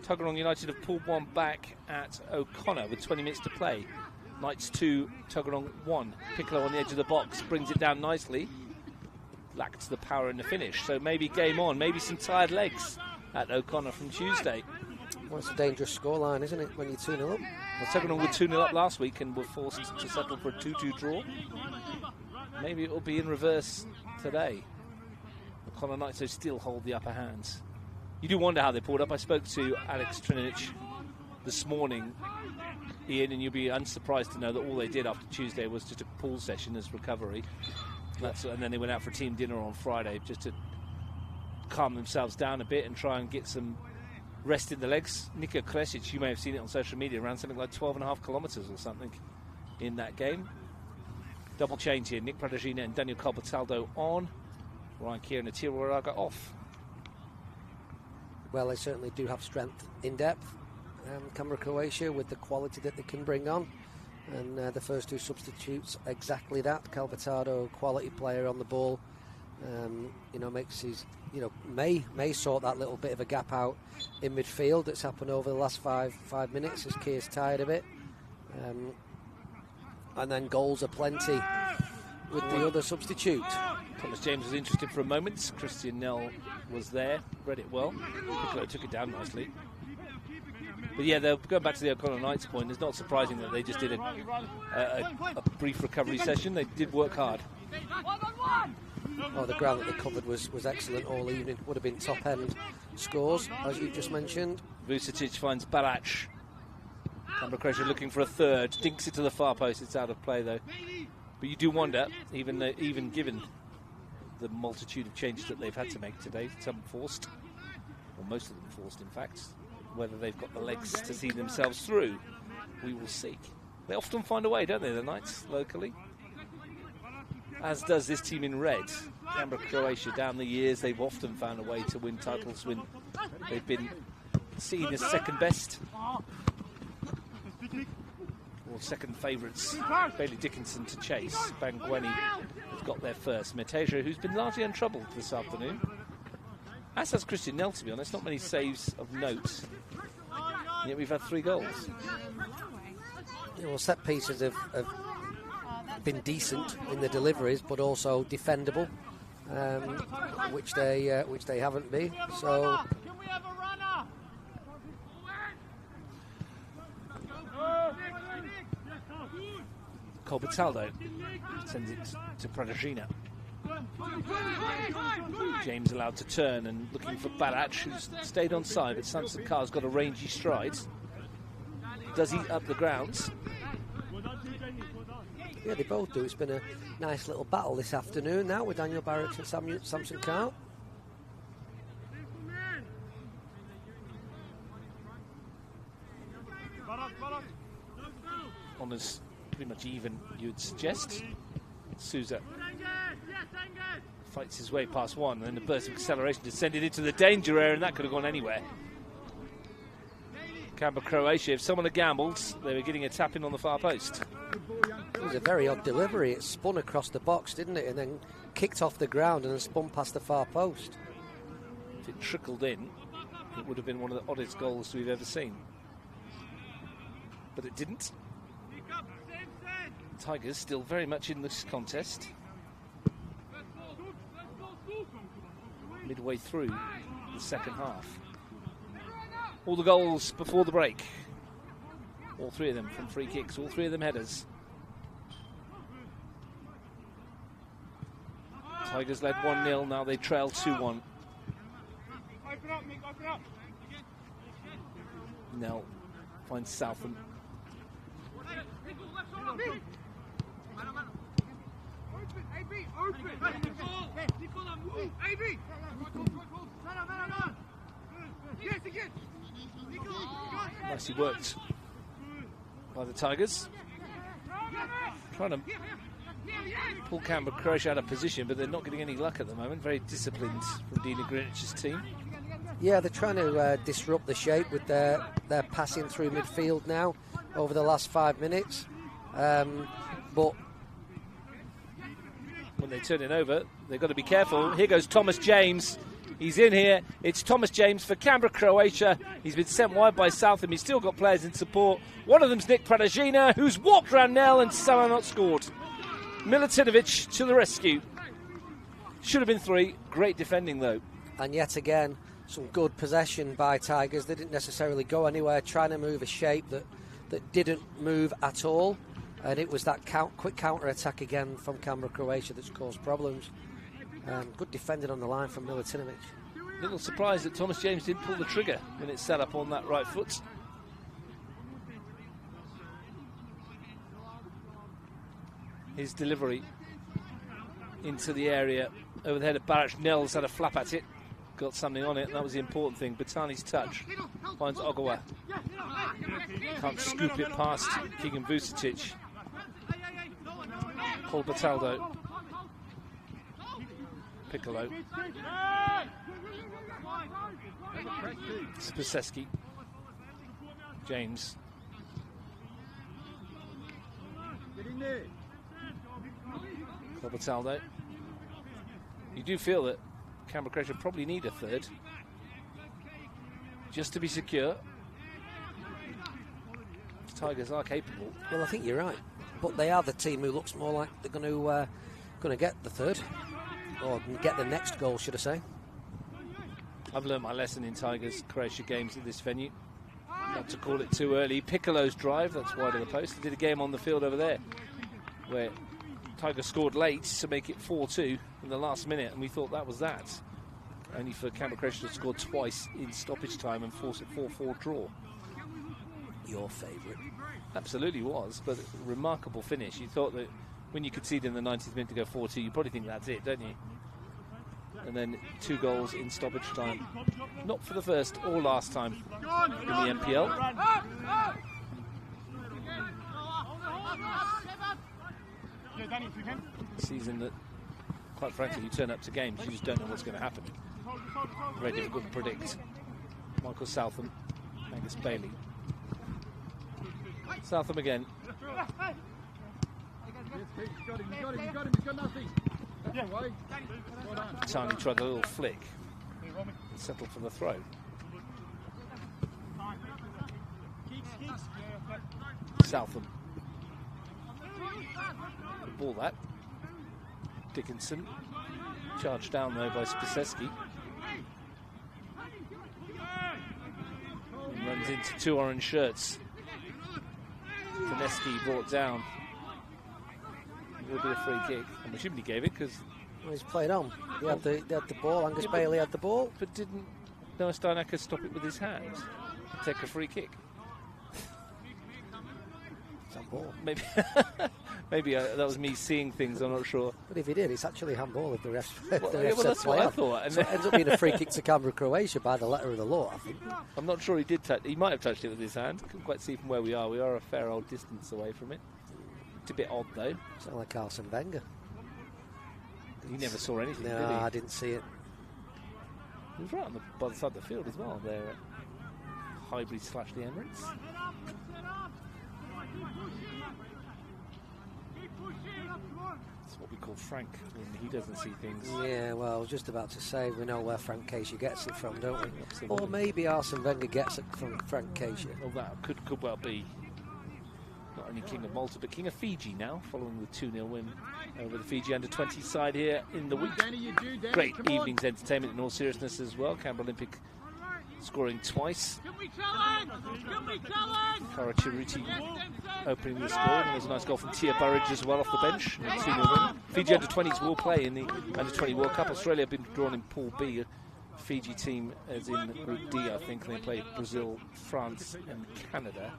Tuggeranong United have pulled one back at O'Connor with 20 minutes to play. Knights 2, Tuggeranong 1. Piccolo on the edge of the box, brings it down nicely. Lacked the power in the finish, so maybe game on, maybe some tired legs at O'Connor from Tuesday. Well, it's a dangerous scoreline, isn't it, when you're 2-0 up? Well, Tuggeranong were 2-0 up last week and were forced to settle for a 2-2 draw. Maybe it will be in reverse today. O'Connor Knights still hold the upper hands. You do wonder how they pulled up. I spoke to Alex Trinich this morning, Ian, and you'll be unsurprised to know that all they did after Tuesday was just a pool session as recovery. And then they went out for team dinner on Friday just to calm themselves down a bit and try and get some rest in the legs. Niko Klesic, you may have seen it on social media, ran something like 12.5 kilometres or something in that game. Double change here. Nick Pradagina and Daniel Calbertaldo on. Ryan Keir and Atira Waraga off. Well, they certainly do have strength in depth, Canberra Croatia, with the quality that they can bring on. And the first 2 substitutes, exactly that. Calbertado, quality player on the ball, makes his, may sort that little bit of a gap out in midfield that's happened over the last five minutes as Keir's tired of it. And then goals are plenty with the other substitute. Thomas James was interested for a moment. Christian Nell was there, read it well. Piccolo took it down nicely. But yeah, they'll go back to the O'Connor Knights point. It's not surprising that they just did a brief recovery session. They did work hard. Oh, the ground that they covered was excellent all evening. Would have been top-end scores, as you just mentioned. Vucetic finds Barac. Canberra Croatia looking for a third. Dinks it to the far post. It's out of play, though. But you do wonder, even given the multitude of changes that they've had to make today, some forced, or most of them forced, in fact, whether they've got the legs to see themselves through. We will see. They often find a way, don't they, the Knights, locally? As does this team in red. Canberra Croatia, down the years, they've often found a way to win titles when they've been seen as second best. Or second favourites. Bailey Dickinson to chase. Bangweni has got there first. Meteja, who's been largely untroubled this afternoon. As has Christian Nell, to be honest. Not many saves of note. Yet we've had 3 goals. Yeah, well, set pieces have been decent in the deliveries, but also defendable, which they haven't been. So. Calbertaldo sends it to Pradagina. James allowed to turn and looking for Barac, who's stayed on side, but Samson Carr's got a rangy stride. Does eat up the grounds. Yeah, they both do. It's been a nice little battle this afternoon now with Daniel Barac and Samson Carr. Honours pretty much even, you'd suggest. Sousa fights his way past one, and then the burst of acceleration to send it into the danger area, and that could have gone anywhere. Canberra, Croatia. If someone had gambled, they were getting a tap in on the far post. It was a very odd delivery. It spun across the box, didn't it? And then kicked off the ground and then spun past the far post. If it trickled in, it would have been one of the oddest goals we've ever seen. But it didn't. Tigers still very much in this contest. Midway through the second half. All the goals before the break. All three of them from free kicks, all three of them headers. Tigers led 1-0, now they trail 2-1. Nell finds Southam. Nicely worked by the Tigers. Trying to pull Canberra, Croatia out of position, but they're not getting any luck at the moment. Very disciplined from Dina Greenwich's team. Yeah, they're trying to disrupt the shape with their passing through midfield now over the last 5 minutes. But when they turn it over, they've got to be careful. Here goes Thomas James. He's in here. It's Thomas James for Canberra, Croatia. He's been sent wide by Southam. He's still got players in support. One of them's Nick Pradajina, who's walked around Nell and somehow not scored. Milutinovic to the rescue. Should have been 3. Great defending, though. And yet again, some good possession by Tigers. They didn't necessarily go anywhere, trying to move a shape that didn't move at all. And it was that quick counter-attack again from Canberra, Croatia that's caused problems. Good defending on the line from Milutinovic. Little surprised that Thomas James didn't pull the trigger when it set up on that right foot. His delivery into the area over the head of Barac. Nels had a flap at it, got something on it, and that was the important thing. Batani's touch finds Ogawa. Can't scoop it past Keegan Vucetic. Paul Bataldo. Piccolo. Spaseski. James. Bataldo. You do feel that Canberra Croatia probably need a third just to be secure. Tigers are capable. Well, I think you're right, but they are the team who looks more like they're going to get the third, or get the next goal, should I say. I've learned my lesson in Tigers Croatia games at this venue. Not to call it too early. Piccolo's drive, that's wide of the post. They did a game on the field over there where Tigers scored late to make it 4-2 in the last minute, and we thought that was that. Only for Canberra Croatia to score twice in stoppage time and force a 4-4 draw. Your favourite. Absolutely was, but a remarkable finish. You thought that when you concede in the 90th minute to go 4-2, you probably think that's it, don't you? And then 2 goals in stoppage time. Not for the first or last time in the NPL. Season that, quite frankly, you turn up to games, you just don't know what's going to happen. Very difficult to predict. Michael Southam, Angus Bailey. Southam again. Tiny tried a little flick and settled for the throw. Southam. Good ball that. Dickinson. Charged down though by Spaseski. Runs into 2 orange shirts. Koneski brought down. It will be a free kick. I'm assuming he gave it because he's played on. He had the ball. Angus Bailey had the ball. But didn't Noah Steinacker stop it with his hand? Take a free kick. It's handball. Maybe, maybe that was me seeing things. I'm not sure. But if he did, it's actually handball if the ref. Well, that's what I thought. And so it ends up being a free kick to Canberra, Croatia by the letter of the law, I think. I'm not sure he did touch. He might have touched it with his hand. Couldn't quite see from where we are. We are a fair old distance away from it. It's a bit odd though. Sound like Arsene Wenger. He never saw anything, no, did he? I didn't see it. He was right on the other side of the field as well. There, Highbury / the Emirates. That's what we call Frank when he doesn't see things. Yeah, well, I was just about to say, we know where Frank Casey gets it from, don't we? Absolutely. Or maybe Arsene Wenger gets it from Frank Casey. Well, that could well be. Not only King of Malta, but King of Fiji now, following the 2-0 win over the Fiji under-20 side here in the week. Great evening's entertainment in all seriousness as well. Canberra Olympic scoring twice. Kara Chiruti opening the score. And there's a nice goal from Tia Burridge as well off the bench. 2-0 win. Fiji under-20s will play in the under-20 World Cup. Australia have been drawn in Pool B. Fiji team is in Group D, I think. They play Brazil, France and Canada.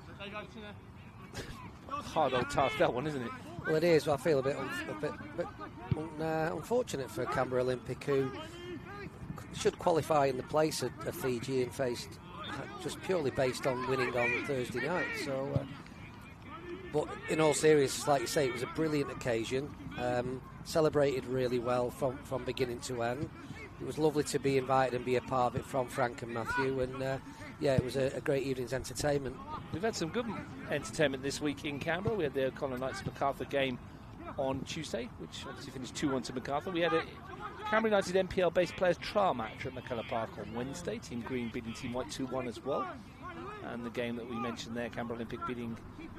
Hard old task, that one, isn't it? Well, it is. I feel a bit unfortunate for Canberra Olympic, who should qualify in the place of Fiji and faced just purely based on winning on Thursday night. So, but in all seriousness, like you say, it was a brilliant occasion. Celebrated really well from beginning to end. It was lovely to be invited and be a part of it from Frank and Matthew, and yeah, it was a great evening's entertainment. We've had some good entertainment this week in Canberra. We had the O'Connor Knights MacArthur game on Tuesday, which obviously finished 2-1 to MacArthur. We had a Canberra United NPL-based players trial match at McKellar Park on Wednesday. Team Green beating Team White 2-1 as well. And the game that we mentioned there, Canberra Olympic beating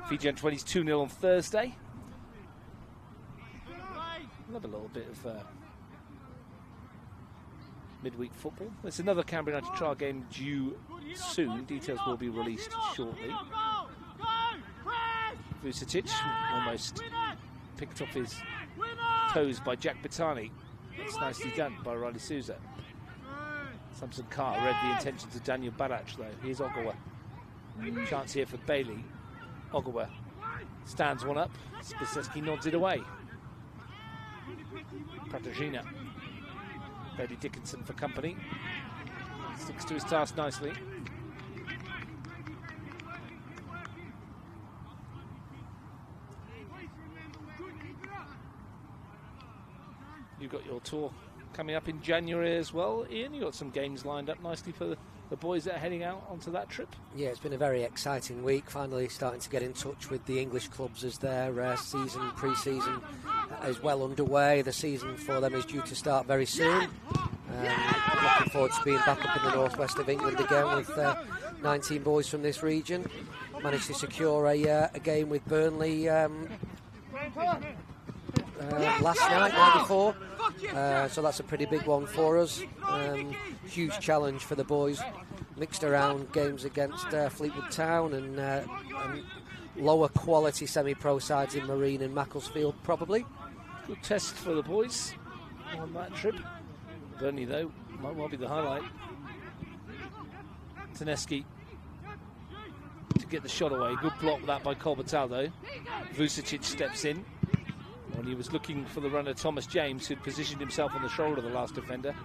Fiji Under-20s 2-0 on Thursday. Love a little bit of midweek football. There's another Canberra United trial game due soon. Details will be released shortly. Vucetic almost picked off his toes by Jack Battani. That's nicely done by Riley Souza. Samson Carter read the intentions of Daniel Barach though. Here's Ogawa. Chance here for Bailey. Ogawa stands one up. Spiseski nods it away. Pratagina. Bailey Dickinson for company. Sticks to his task nicely. You've got your tour coming up in January as well, Ian. You've got some games lined up nicely for the boys that are heading out onto that trip. Yeah, it's been a very exciting week. Finally starting to get in touch with the English clubs as their pre-season is well underway. The season for them is due to start very soon. I'm looking forward to being back up in the northwest of England again with 19 boys from this region. Managed to secure a game with Burnley last night before. So that's a pretty big one for us. Huge challenge for the boys. Mixed around games against Fleetwood Town and lower quality semi-pro sides in Marine and Macclesfield probably. Good test for the boys on that trip. Burnley though might well be the highlight. Taneski to get the shot away. Good block that by Colbertal though. Vucetic steps in when he was looking for the runner Thomas James, who'd positioned himself on the shoulder of the last defender.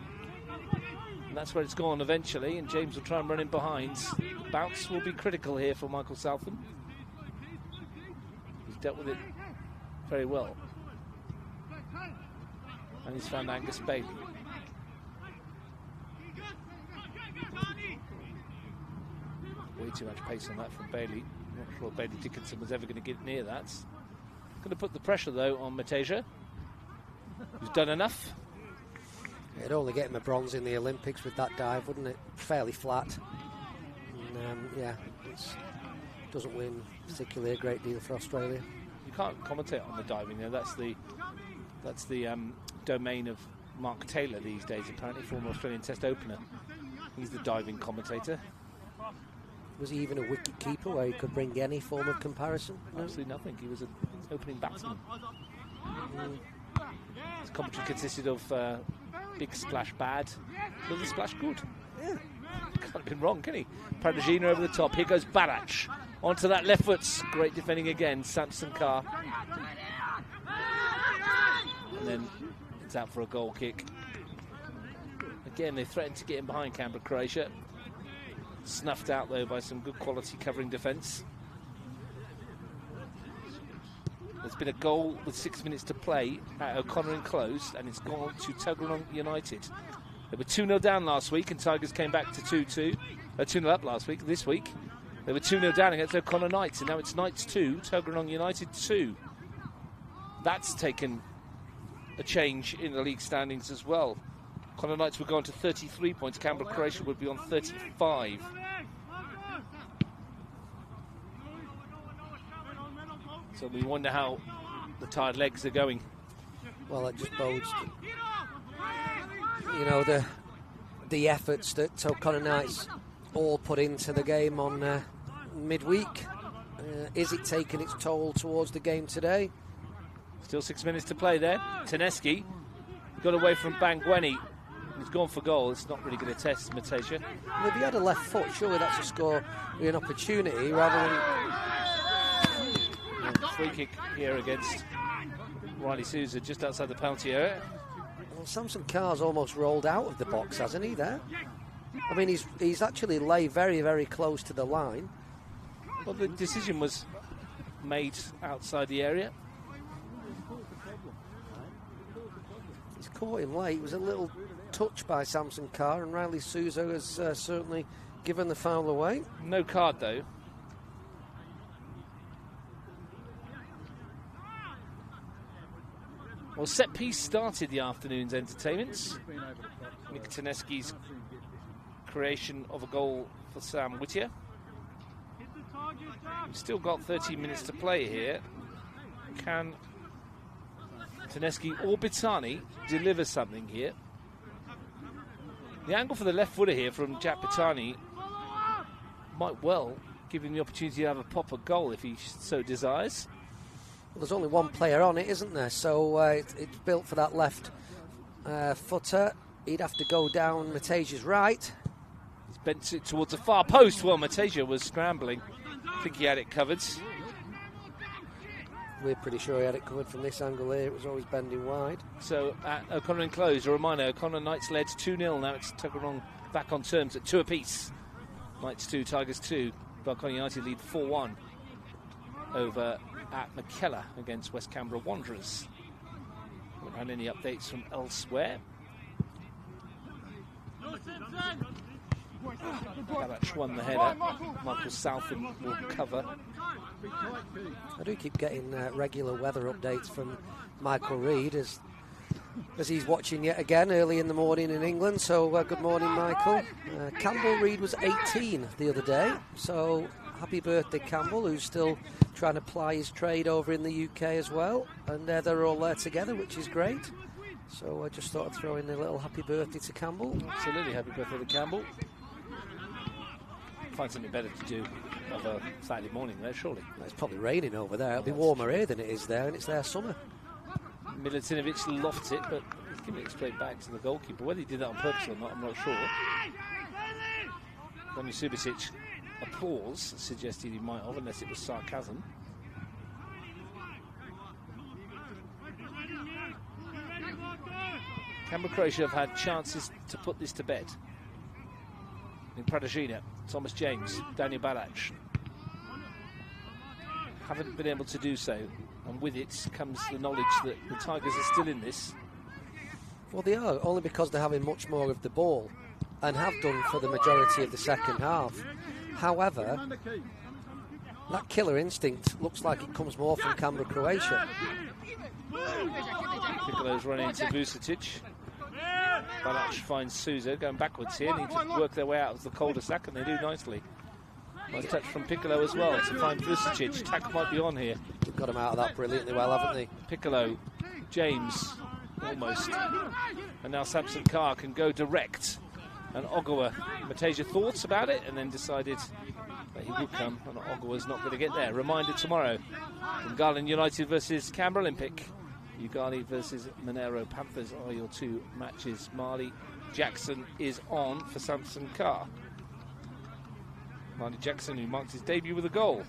And that's where it's gone eventually, and James will try and run in behind. Bounce will be critical here for Michael Southam. He's dealt with it very well. And he's found Angus Bailey. Way too much pace on that from Bailey. Not sure Bailey Dickinson was ever going to get near that. Going to put the pressure though on Mateja, who's done enough. It'd only get him a bronze in the Olympics with that dive, wouldn't it? Fairly flat. And, yeah, it doesn't win particularly a great deal for Australia. You can't commentate on the diving there. That's the domain of Mark Taylor these days, apparently, former Australian Test opener. He's the diving commentator. Was he even a wicket keeper where he could bring any form of comparison? No? Absolutely nothing. He was an opening batsman. His commentary consisted of big splash bad, little splash good. Yeah. Can't have been wrong, can he? Pratagina over the top. Here goes Barach. Onto that left foot. Great defending again. Samson Carr. And then it's out for a goal kick. Again, they threatened to get him behind Canberra, Croatia. Snuffed out though by some good quality covering defence. There's been a goal with 6 minutes to play at O'Connor enclosed, and it's gone to Tuggeranong United. They were 2-0 down last week, and Tigers came back to 2-2. 2-0 up last week. This week, they were 2-0 down against O'Connor Knights, and now it's Knights 2, Tuggeranong United 2. That's taken a change in the league standings as well. O'Connor Knights would go on to 33 points. Canberra Croatia would be on 35. So we wonder how the tired legs are going. Well, it just bodes, you know, the efforts that O'Connor Knights all put into the game on midweek. Is it taking its toll towards the game today? Still 6 minutes to play there. Taneski got away from Bangweni. He's gone for goal. It's not really going to test Matasia. Well, if he had a left foot, surely that's a score with an opportunity rather than... Free kick here against Riley Souza just outside the penalty area. Well, Samson Carr's almost rolled out of the box, hasn't he, there? I mean, he's actually lay very, very close to the line. Well, the decision was made outside the area. He's caught him late. It was a little touch by Samson Carr, and Riley Souza has certainly given the foul away. No card, though. Well, set piece started the afternoon's entertainments. Nick Taneski's creation of a goal for Sam Whittier. We've still got 13 minutes to play here. Can Taneski or Bitani deliver something here? The angle for the left footer here from Jack Bitani might well give him the opportunity to have a pop a goal if he so desires. Well, there's only one player on it, isn't there? So it's built for that left footer. He'd have to go down Matasia's right. He's bent it towards the far post. Well, Matasia was scrambling. I think he had it covered. We're pretty sure he had it covered from this angle here. It was always bending wide. So at O'Connor enclosed, a reminder, O'Connor Knights led 2-0. Now it's Tuggeranong back on terms at 2 apiece. Knights 2, Tigers 2. O'Connor United lead 4-1 over at McKellar against West Canberra Wanderers. Haven't had any updates from elsewhere. Balach won the header. Michael Southam will cover. I do keep getting regular weather updates from Michael Reid as he's watching yet again early in the morning in England. So good morning, Michael. Campbell Reid was 18 the other day, so happy birthday, Campbell, who's still trying to ply his trade over in the UK as well. And they're all there together, which is great. So I just thought I'd throw in a little happy birthday to Campbell. Absolutely, happy birthday to Campbell. Find something better to do of a Saturday morning there, surely. It's probably raining over there. It'll be warmer here than it is there, and it's their summer. Milutinovic lofts it, but he's giving it straight back to the goalkeeper. Whether he did that on purpose or not, I'm not sure. Donny Subasic applause suggested he might have, unless it was sarcasm. Canberra Croatia have had chances to put this to bed. In Pradajina, Thomas James, Daniel Balach haven't been able to do so, and with it comes the knowledge that the Tigers are still in this. Well, they are, only because they're having much more of the ball and have done for the majority of the second half. However, that killer instinct looks like it comes more from Canberra Croatia. Piccolo's running into Vucetic. Balach finds Souza going backwards here. Need to work their way out of the cul-de-sac, and they do nicely. Nice touch from Piccolo as well to find Vucetic. Tack might be on here. They've got him out of that brilliantly well, haven't they? Piccolo, James, almost. And now Samson Carr can go direct. And Ogawa, Matasia thoughts about it and then decided that he would come, and Ogawa's not going to get there. Reminder tomorrow, Garland United versus Canberra Olympic. Ugali versus Monero Panthers are your two matches. Marley Jackson is on for Samson Carr. Marley Jackson, who marked his debut with a goal.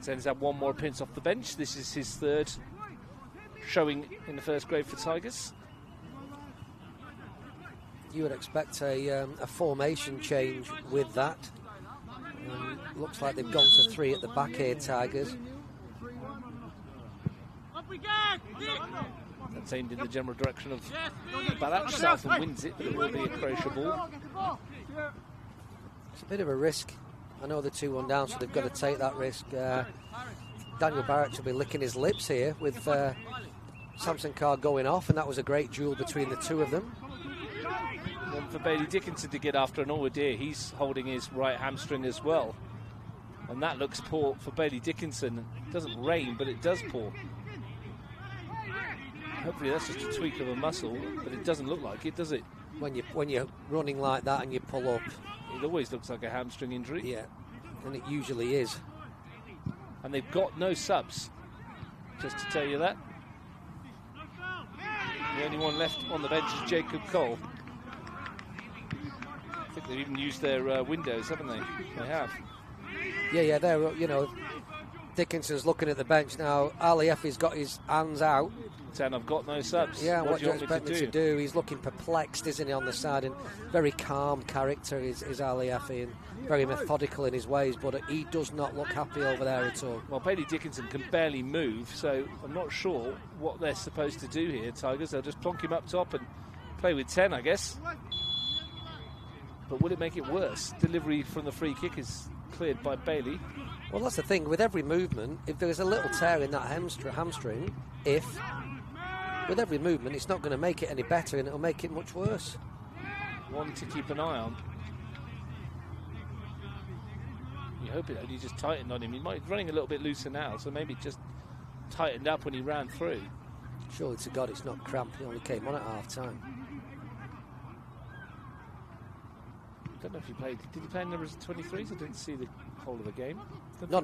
He's had one more appearance off the bench. This is his third showing in the first grade for Tigers. You would expect a formation change with that. Looks like they've gone to 3 at the back here, Tigers. That's aimed in the general direction of Balach. Southam wins it, but it will be a Croatia ball. It's a bit of a risk. I know they're 2-1 down, so they've got to take that risk. Daniel Barrett will be licking his lips here with Samson Carr going off, and that was a great duel between the two of them. One for Bailey Dickinson to get after, and oh dear, he's holding his right hamstring as well. And that looks poor for Bailey Dickinson. It doesn't rain, but it does pour. Hopefully that's just a tweak of a muscle, but it doesn't look like it, does it? When you're running like that and you pull up. It always looks like a hamstring injury. Yeah, and it usually is. And they've got no subs, just to tell you that. The only one left on the bench is Jacob Cole. I think they've even used their windows, haven't they? They have. Yeah, they're, Dickinson's looking at the bench now. Aliyefi's got his hands out. Saying, I've got no subs. Yeah, what do you want expect me to do? He's looking perplexed, isn't he, on the side? And very calm character is Aliyefi, and very methodical in his ways, but he does not look happy over there at all. Well, Bailey Dickinson can barely move, so I'm not sure what they're supposed to do here, Tigers. They'll just plonk him up top and play with 10, I guess. But will it make it worse? Delivery from the free kick is cleared by Bailey. Well, that's the thing. With every movement, if there's a little tear in that hamstring, with every movement, it's not going to make it any better, and it'll make it much worse. One to keep an eye on. You hope it only just tightened on him. He might be running a little bit looser now, so maybe it just tightened up when he ran through. Surely to God it's not cramp. He only came on at half-time. I don't know if he played. Did he play in numbers 23s? I didn't see the whole of the game. No,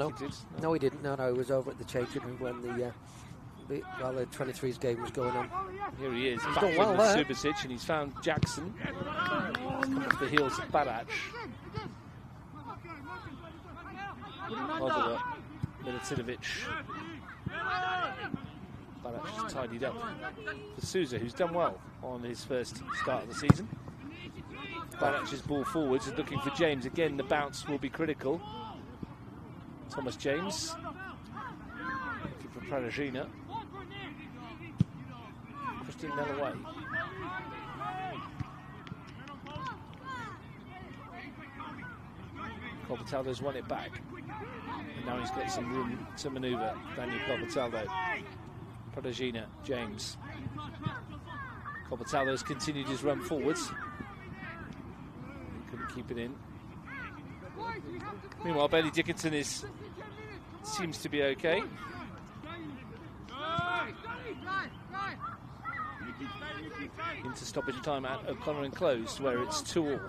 he didn't. No, he was over at the changing room when the 23s game was going on. Here he is. He's back done well with there. Subasic, and he's found Jackson. Off the heels of Barac. Over Milutinovic. Barac just tidied up for Sousa, who's done well on his first start of the season. Barac's ball forwards is looking for James. Again, the bounce will be critical. Thomas James. Looking for Pradagina. Christian Mellaway. Corbataldo's won it back. And now he's got some room to manoeuvre. Daniel Corbataldo. Pradagina, James. Corbataldo's continued his run forwards. Keep it in. Meanwhile, Bailey Dickinson seems to be okay. Into stoppage time at O'Connor enclosed, where it's 2-2.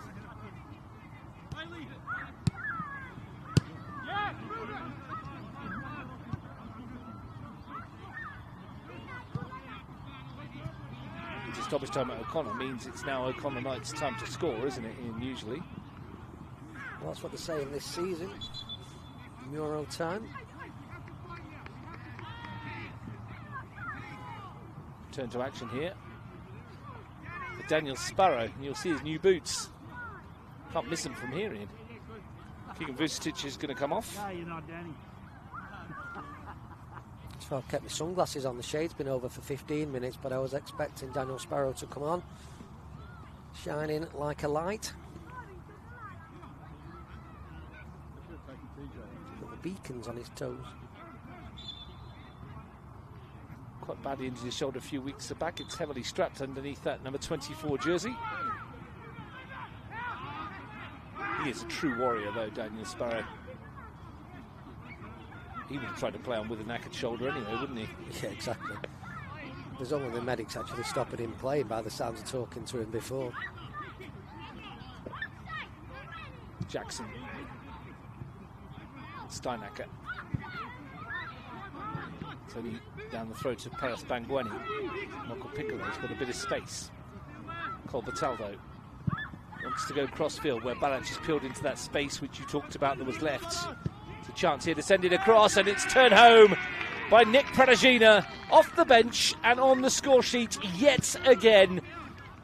Into stoppage time at O'Connor means it's now O'Connor Knight's time to score, isn't it? Usually. Well, that's what they're saying this season. Euro time. Turn to action here. For Daniel Sparrow, and you'll see his new boots. Can't miss him from here, Ian. Keegan Vucetic is going to come off. No, you're not, Danny. So I've kept my sunglasses on. The shade's been over for 15 minutes, but I was expecting Daniel Sparrow to come on, shining like a light. Got the beacons on his toes. Quite badly injured his shoulder a few weeks back. It's heavily strapped underneath that number 24 jersey. He is a true warrior, though, Daniel Sparrow. He would have tried to play on with a knackered shoulder anyway, wouldn't he? Yeah, exactly. There's only the medics actually stopping him playing by the sounds of talking to him before. Jackson. Steinacker. So he down the throat of Paris Bangueni. Michael Piccolo's got a bit of space. Corbataldo wants to go cross-field where Balancz is peeled into that space which you talked about that was left. It's a chance here to send it across, and it's turned home by Nick Pradagina off the bench and on the score sheet yet again.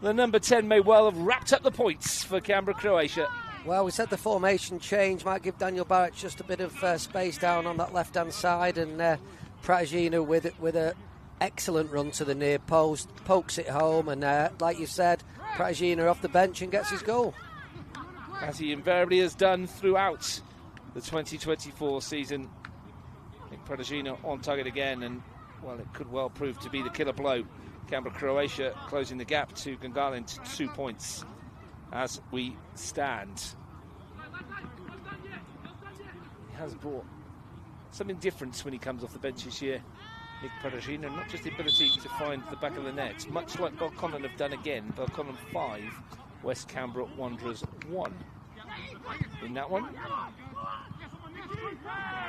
The number 10 may well have wrapped up the points for Canberra, Croatia. Well, we said the formation change might give Daniel Barrett just a bit of space down on that left-hand side, and Pradagina with an excellent run to the near post, pokes it home, and like you said, Pradagina off the bench and gets his goal. as he invariably has done throughout the 2024 season. Nick Pradžina on target again, and well, it could well prove to be the killer blow. Canberra, Croatia closing the gap to Gungahlin to 2 points as we stand. He has brought something different when he comes off the bench this year, Nick Pradžina, not just the ability to find the back of the net, much like Belconnen have done again. Belconnen 5, West Canberra Wanderers 1. In that one,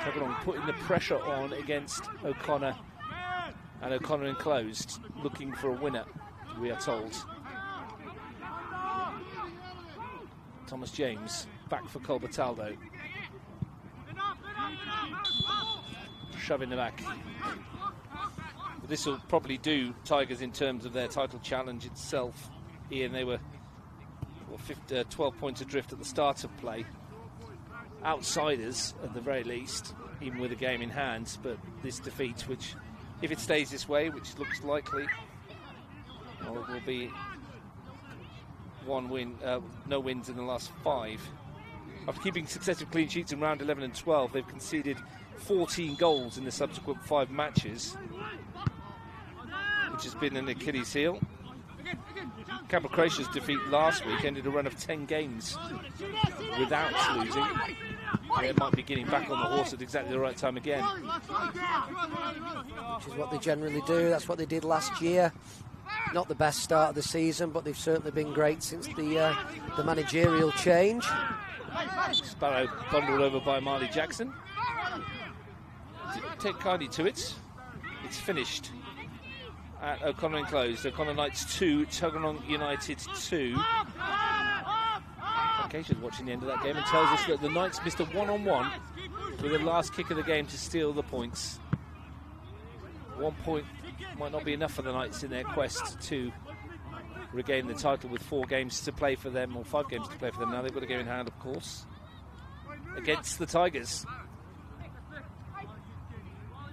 Tuggeranong putting the pressure on against O'Connor, and O'Connor enclosed, looking for a winner, we are told. Thomas James back for Colbertaldo. Shoving the back. This will probably do Tigers in terms of their title challenge itself. Ian, they were 12 points adrift at the start of play. Outsiders at the very least, even with a game in hand. But this defeat, which, if it stays this way, which looks likely, well, it will be one win, no wins in the last 5. After keeping successive clean sheets in round 11 and 12, they've conceded 14 goals in the subsequent 5 matches, which has been an Achilles heel. Canberra Croatia's defeat last week ended a run of 10 games without losing. They might be getting back on the horse at exactly the right time again. Which is what they generally do. That's what they did last year. Not the best start of the season, but they've certainly been great since the managerial change. Sparrow bundled over by Marley Jackson. Didn't take kindly to it. It's finished at O'Connor enclosed. O'Connor Knights 2, Tuggeranong United 2. Acacia's watching the end of that game and tells us that the Knights missed a one-on-one with the last kick of the game to steal the points. 1 point might not be enough for the Knights in their quest to regain the title with 4 games to play for them, or 5 games to play for them now. They've got a game in hand, of course, against the Tigers.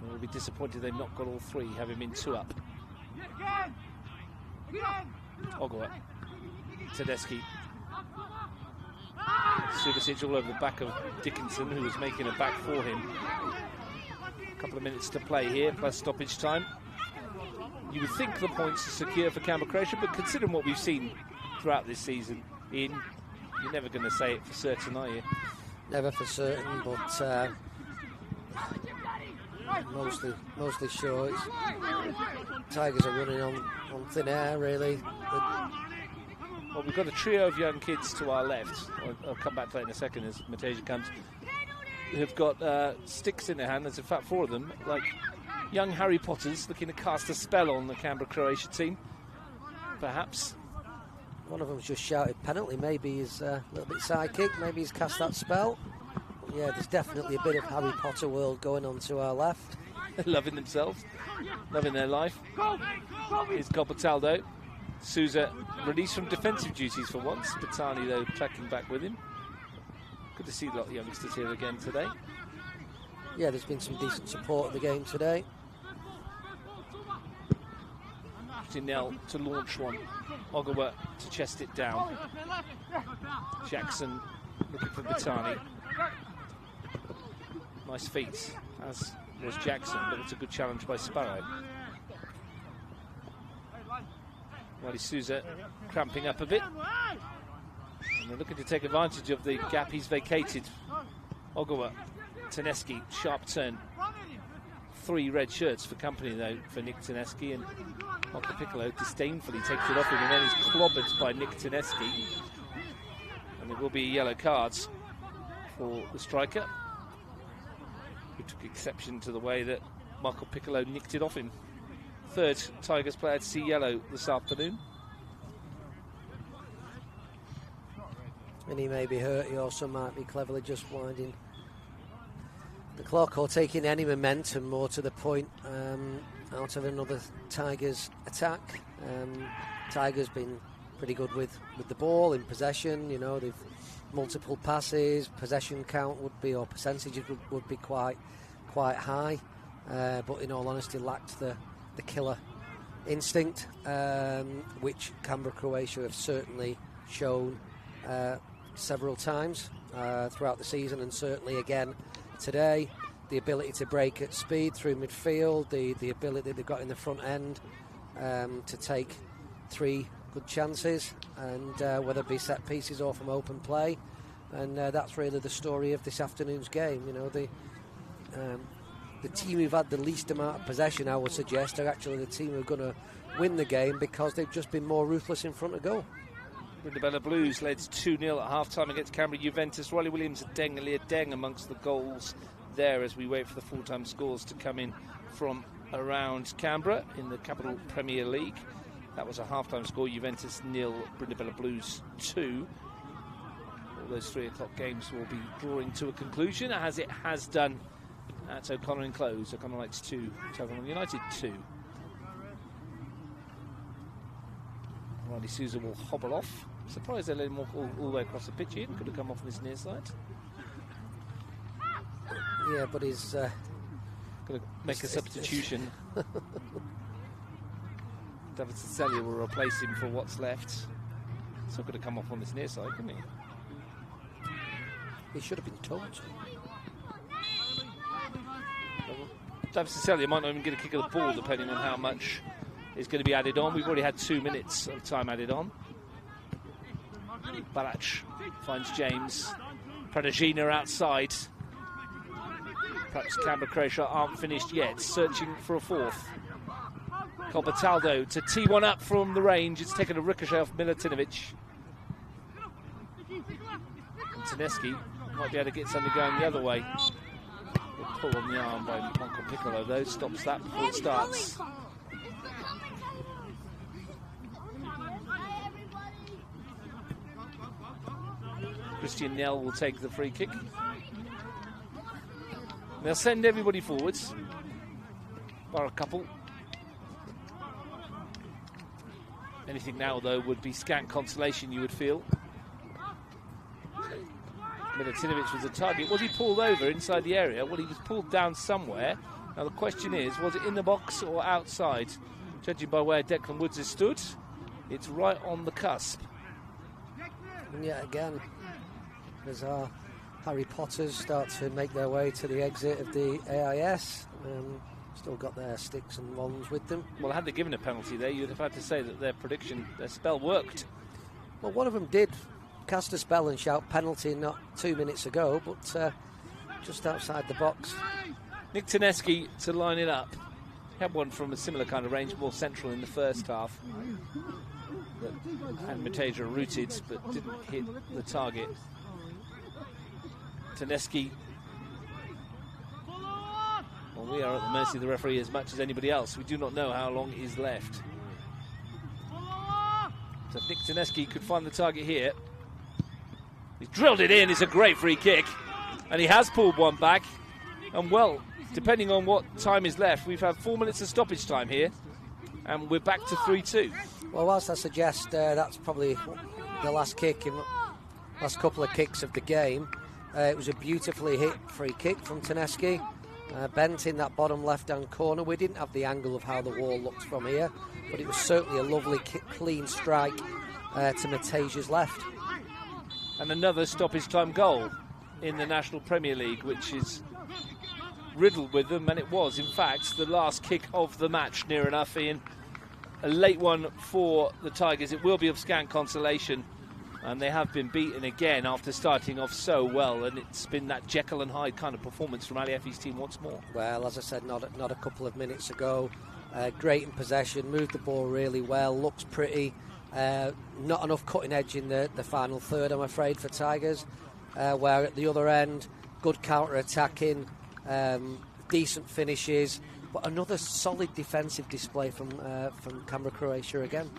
They'll be disappointed they've not got all 3, having been 2 up. Ogawa, Tedeschi, Subasic all over the back of Dickinson, who was making a back for him. A couple of minutes to play here, plus stoppage time. You would think the points are secure for Canberra Croatia, but considering what we've seen throughout this season, Ian, you're never going to say it for certain, are you? Never for certain, but mostly sure. Tigers are running on thin air, really. Well, we've got a trio of young kids to our left. I'll come back to that in a second as Mateja comes. Who've got sticks in their hand. There's in fact 4 of them, like young Harry Potters, looking to cast a spell on the Canberra Croatia team. Perhaps. One of them's just shouted penalty. Maybe he's a little bit sidekick. Maybe he's cast that spell. Yeah, there's definitely a bit of Harry Potter world going on to our left. Loving themselves, loving their life. Here's Colbertaldo. Souza released from defensive duties for once. Batani, though, tracking back with him. Good to see a lot of youngsters here again today. Yeah, there's been some decent support of the game today. Janelle to launch one. Ogawa to chest it down. Jackson looking for Batani. Nice feet, as was Jackson, but it's a good challenge by Sparrow. Wally Souza cramping up a bit. And they're looking to take advantage of the gap he's vacated. Ogawa, Tedeschi, sharp turn. 3 red shirts for company, though, for Nick Tedeschi, and Marco Piccolo disdainfully takes it off him, and then he's clobbered by Nick Tedeschi. And there will be yellow cards for the striker, who took exception to the way that Marco Piccolo nicked it off him. 3rd Tigers player to see yellow this afternoon. And he may be hurt. He also might be cleverly just winding the clock or taking any momentum, more to the point, out of another Tigers attack. Tigers been pretty good with the ball in possession. You know, they've multiple passes, possession count would be, or percentages would be quite high, but in all honesty lacked the killer instinct, which Canberra Croatia have certainly shown several times throughout the season, and certainly again today. The ability to break at speed through midfield, the ability they've got in the front end to take 3 good chances, and whether it be set pieces or from open play. And that's really the story of this afternoon's game. You know, the team who've had the least amount of possession, I would suggest, are actually the team who are going to win the game because they've just been more ruthless in front of goal. Brindabella Blues led 2-0 at half-time against Canberra Juventus. Riley Williams and Deng Alir Deng amongst the goals there as we wait for the full-time scores to come in from around Canberra in the Capital Premier League. That was a half-time score, Juventus 0, Brindabella Blues 2. All those 3 o'clock games will be drawing to a conclusion, as it has done at O'Connor Enclose. O'Connor Knights 2, Cheltenham United 2. Riley Souza will hobble off. Surprised they let him walk all the way across the pitch here. Could have come off on this near side. Yeah, but he's going to make a substitution. David Cecilia will replace him for what's left. So could have come off on this near side, couldn't he? He should have been told. David Cecilia might not even get a kick of the ball, depending on how much is going to be added on. We've already had 2 minutes of time added on. Balach finds James. Pradagina outside. Perhaps Canberra Croatia aren't finished yet, searching for a fourth. Colbertaldo to tee one up from the range. It's taken a ricochet off Milutinovic. And Taneski might be able to get something going the other way. Good pull on the arm by Monco Piccolo, though. Stops that before it starts. Christian Nell will take the free kick. They'll send everybody forwards, bar a couple. Anything now, though, would be scant consolation, you would feel. Milutinovic was a target. Was he pulled over inside the area? Well, he was pulled down somewhere. Now, the question is, was it in the box or outside? Judging by where Declan Woods has stood, it's right on the cusp. And yet again, as our Harry Potters start to make their way to the exit of the AIS, still got their sticks and wands with them. Well, had they given a penalty there, you'd have had to say that their prediction, their spell worked. Well, one of them did cast a spell and shout penalty not 2 minutes ago, but just outside the box. Nick Taneski to line it up. He had one from a similar kind of range, more central in the first half. And Mateja rooted, but didn't hit the target. Taneski. Well, we are at the mercy of the referee as much as anybody else. We do not know how long is left. So if Nick Taneski could find the target here. He's drilled it in. It's a great free kick. And he has pulled one back. And well, depending on what time is left, we've had 4 minutes of stoppage time here. And we're back to 3-2. Well, whilst I suggest that's probably the last kick in last couple of kicks of the game, it was a beautifully hit free kick from Taneski. Bent in that bottom left-hand corner. We didn't have the angle of how the wall looked from here, but it was certainly a lovely clean strike to Mateja's left. And another stoppage time goal in the National Premier League, which is riddled with them, and it was, in fact, the last kick of the match, near enough, Ian. A late one for the Tigers. It will be of scant consolation, and they have been beaten again after starting off so well, and it's been that Jekyll and Hyde kind of performance from Ali Effie's team once more. Well, as I said, not a couple of minutes ago. Great in possession, moved the ball really well, looks pretty. Not enough cutting edge in the final third, I'm afraid, for Tigers, where at the other end, good counter-attacking, decent finishes, but another solid defensive display from Canberra Croatia again.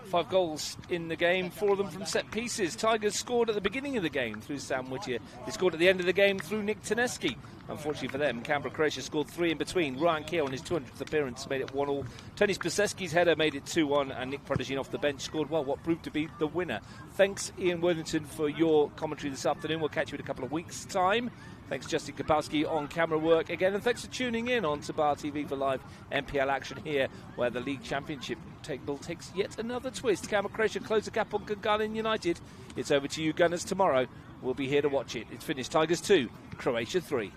5 goals in the game, 4 of them from set pieces. Tigers scored at the beginning of the game through Sam Whittier. They scored at the end of the game through Nick Taneski. Unfortunately for them, Canberra Croatia scored 3 in between. Ryan Keogh on his 200th appearance made it 1-1. Tony Spaseski's header made it 2-1, and Nick Pradagin off the bench scored well, what proved to be the winner. Thanks, Ian Worthington, for your commentary this afternoon. We'll catch you in a couple of weeks' time. Thanks, Justin Kapowski, on camera work again, and thanks for tuning in on to Bar TV for live NPL action here, where the League Championship table takes yet another twist. Cameron Croatia close the gap on Gungahlin United. It's over to you Gunners tomorrow. We'll be here to watch it. It's finished. Tigers 2, Croatia 3.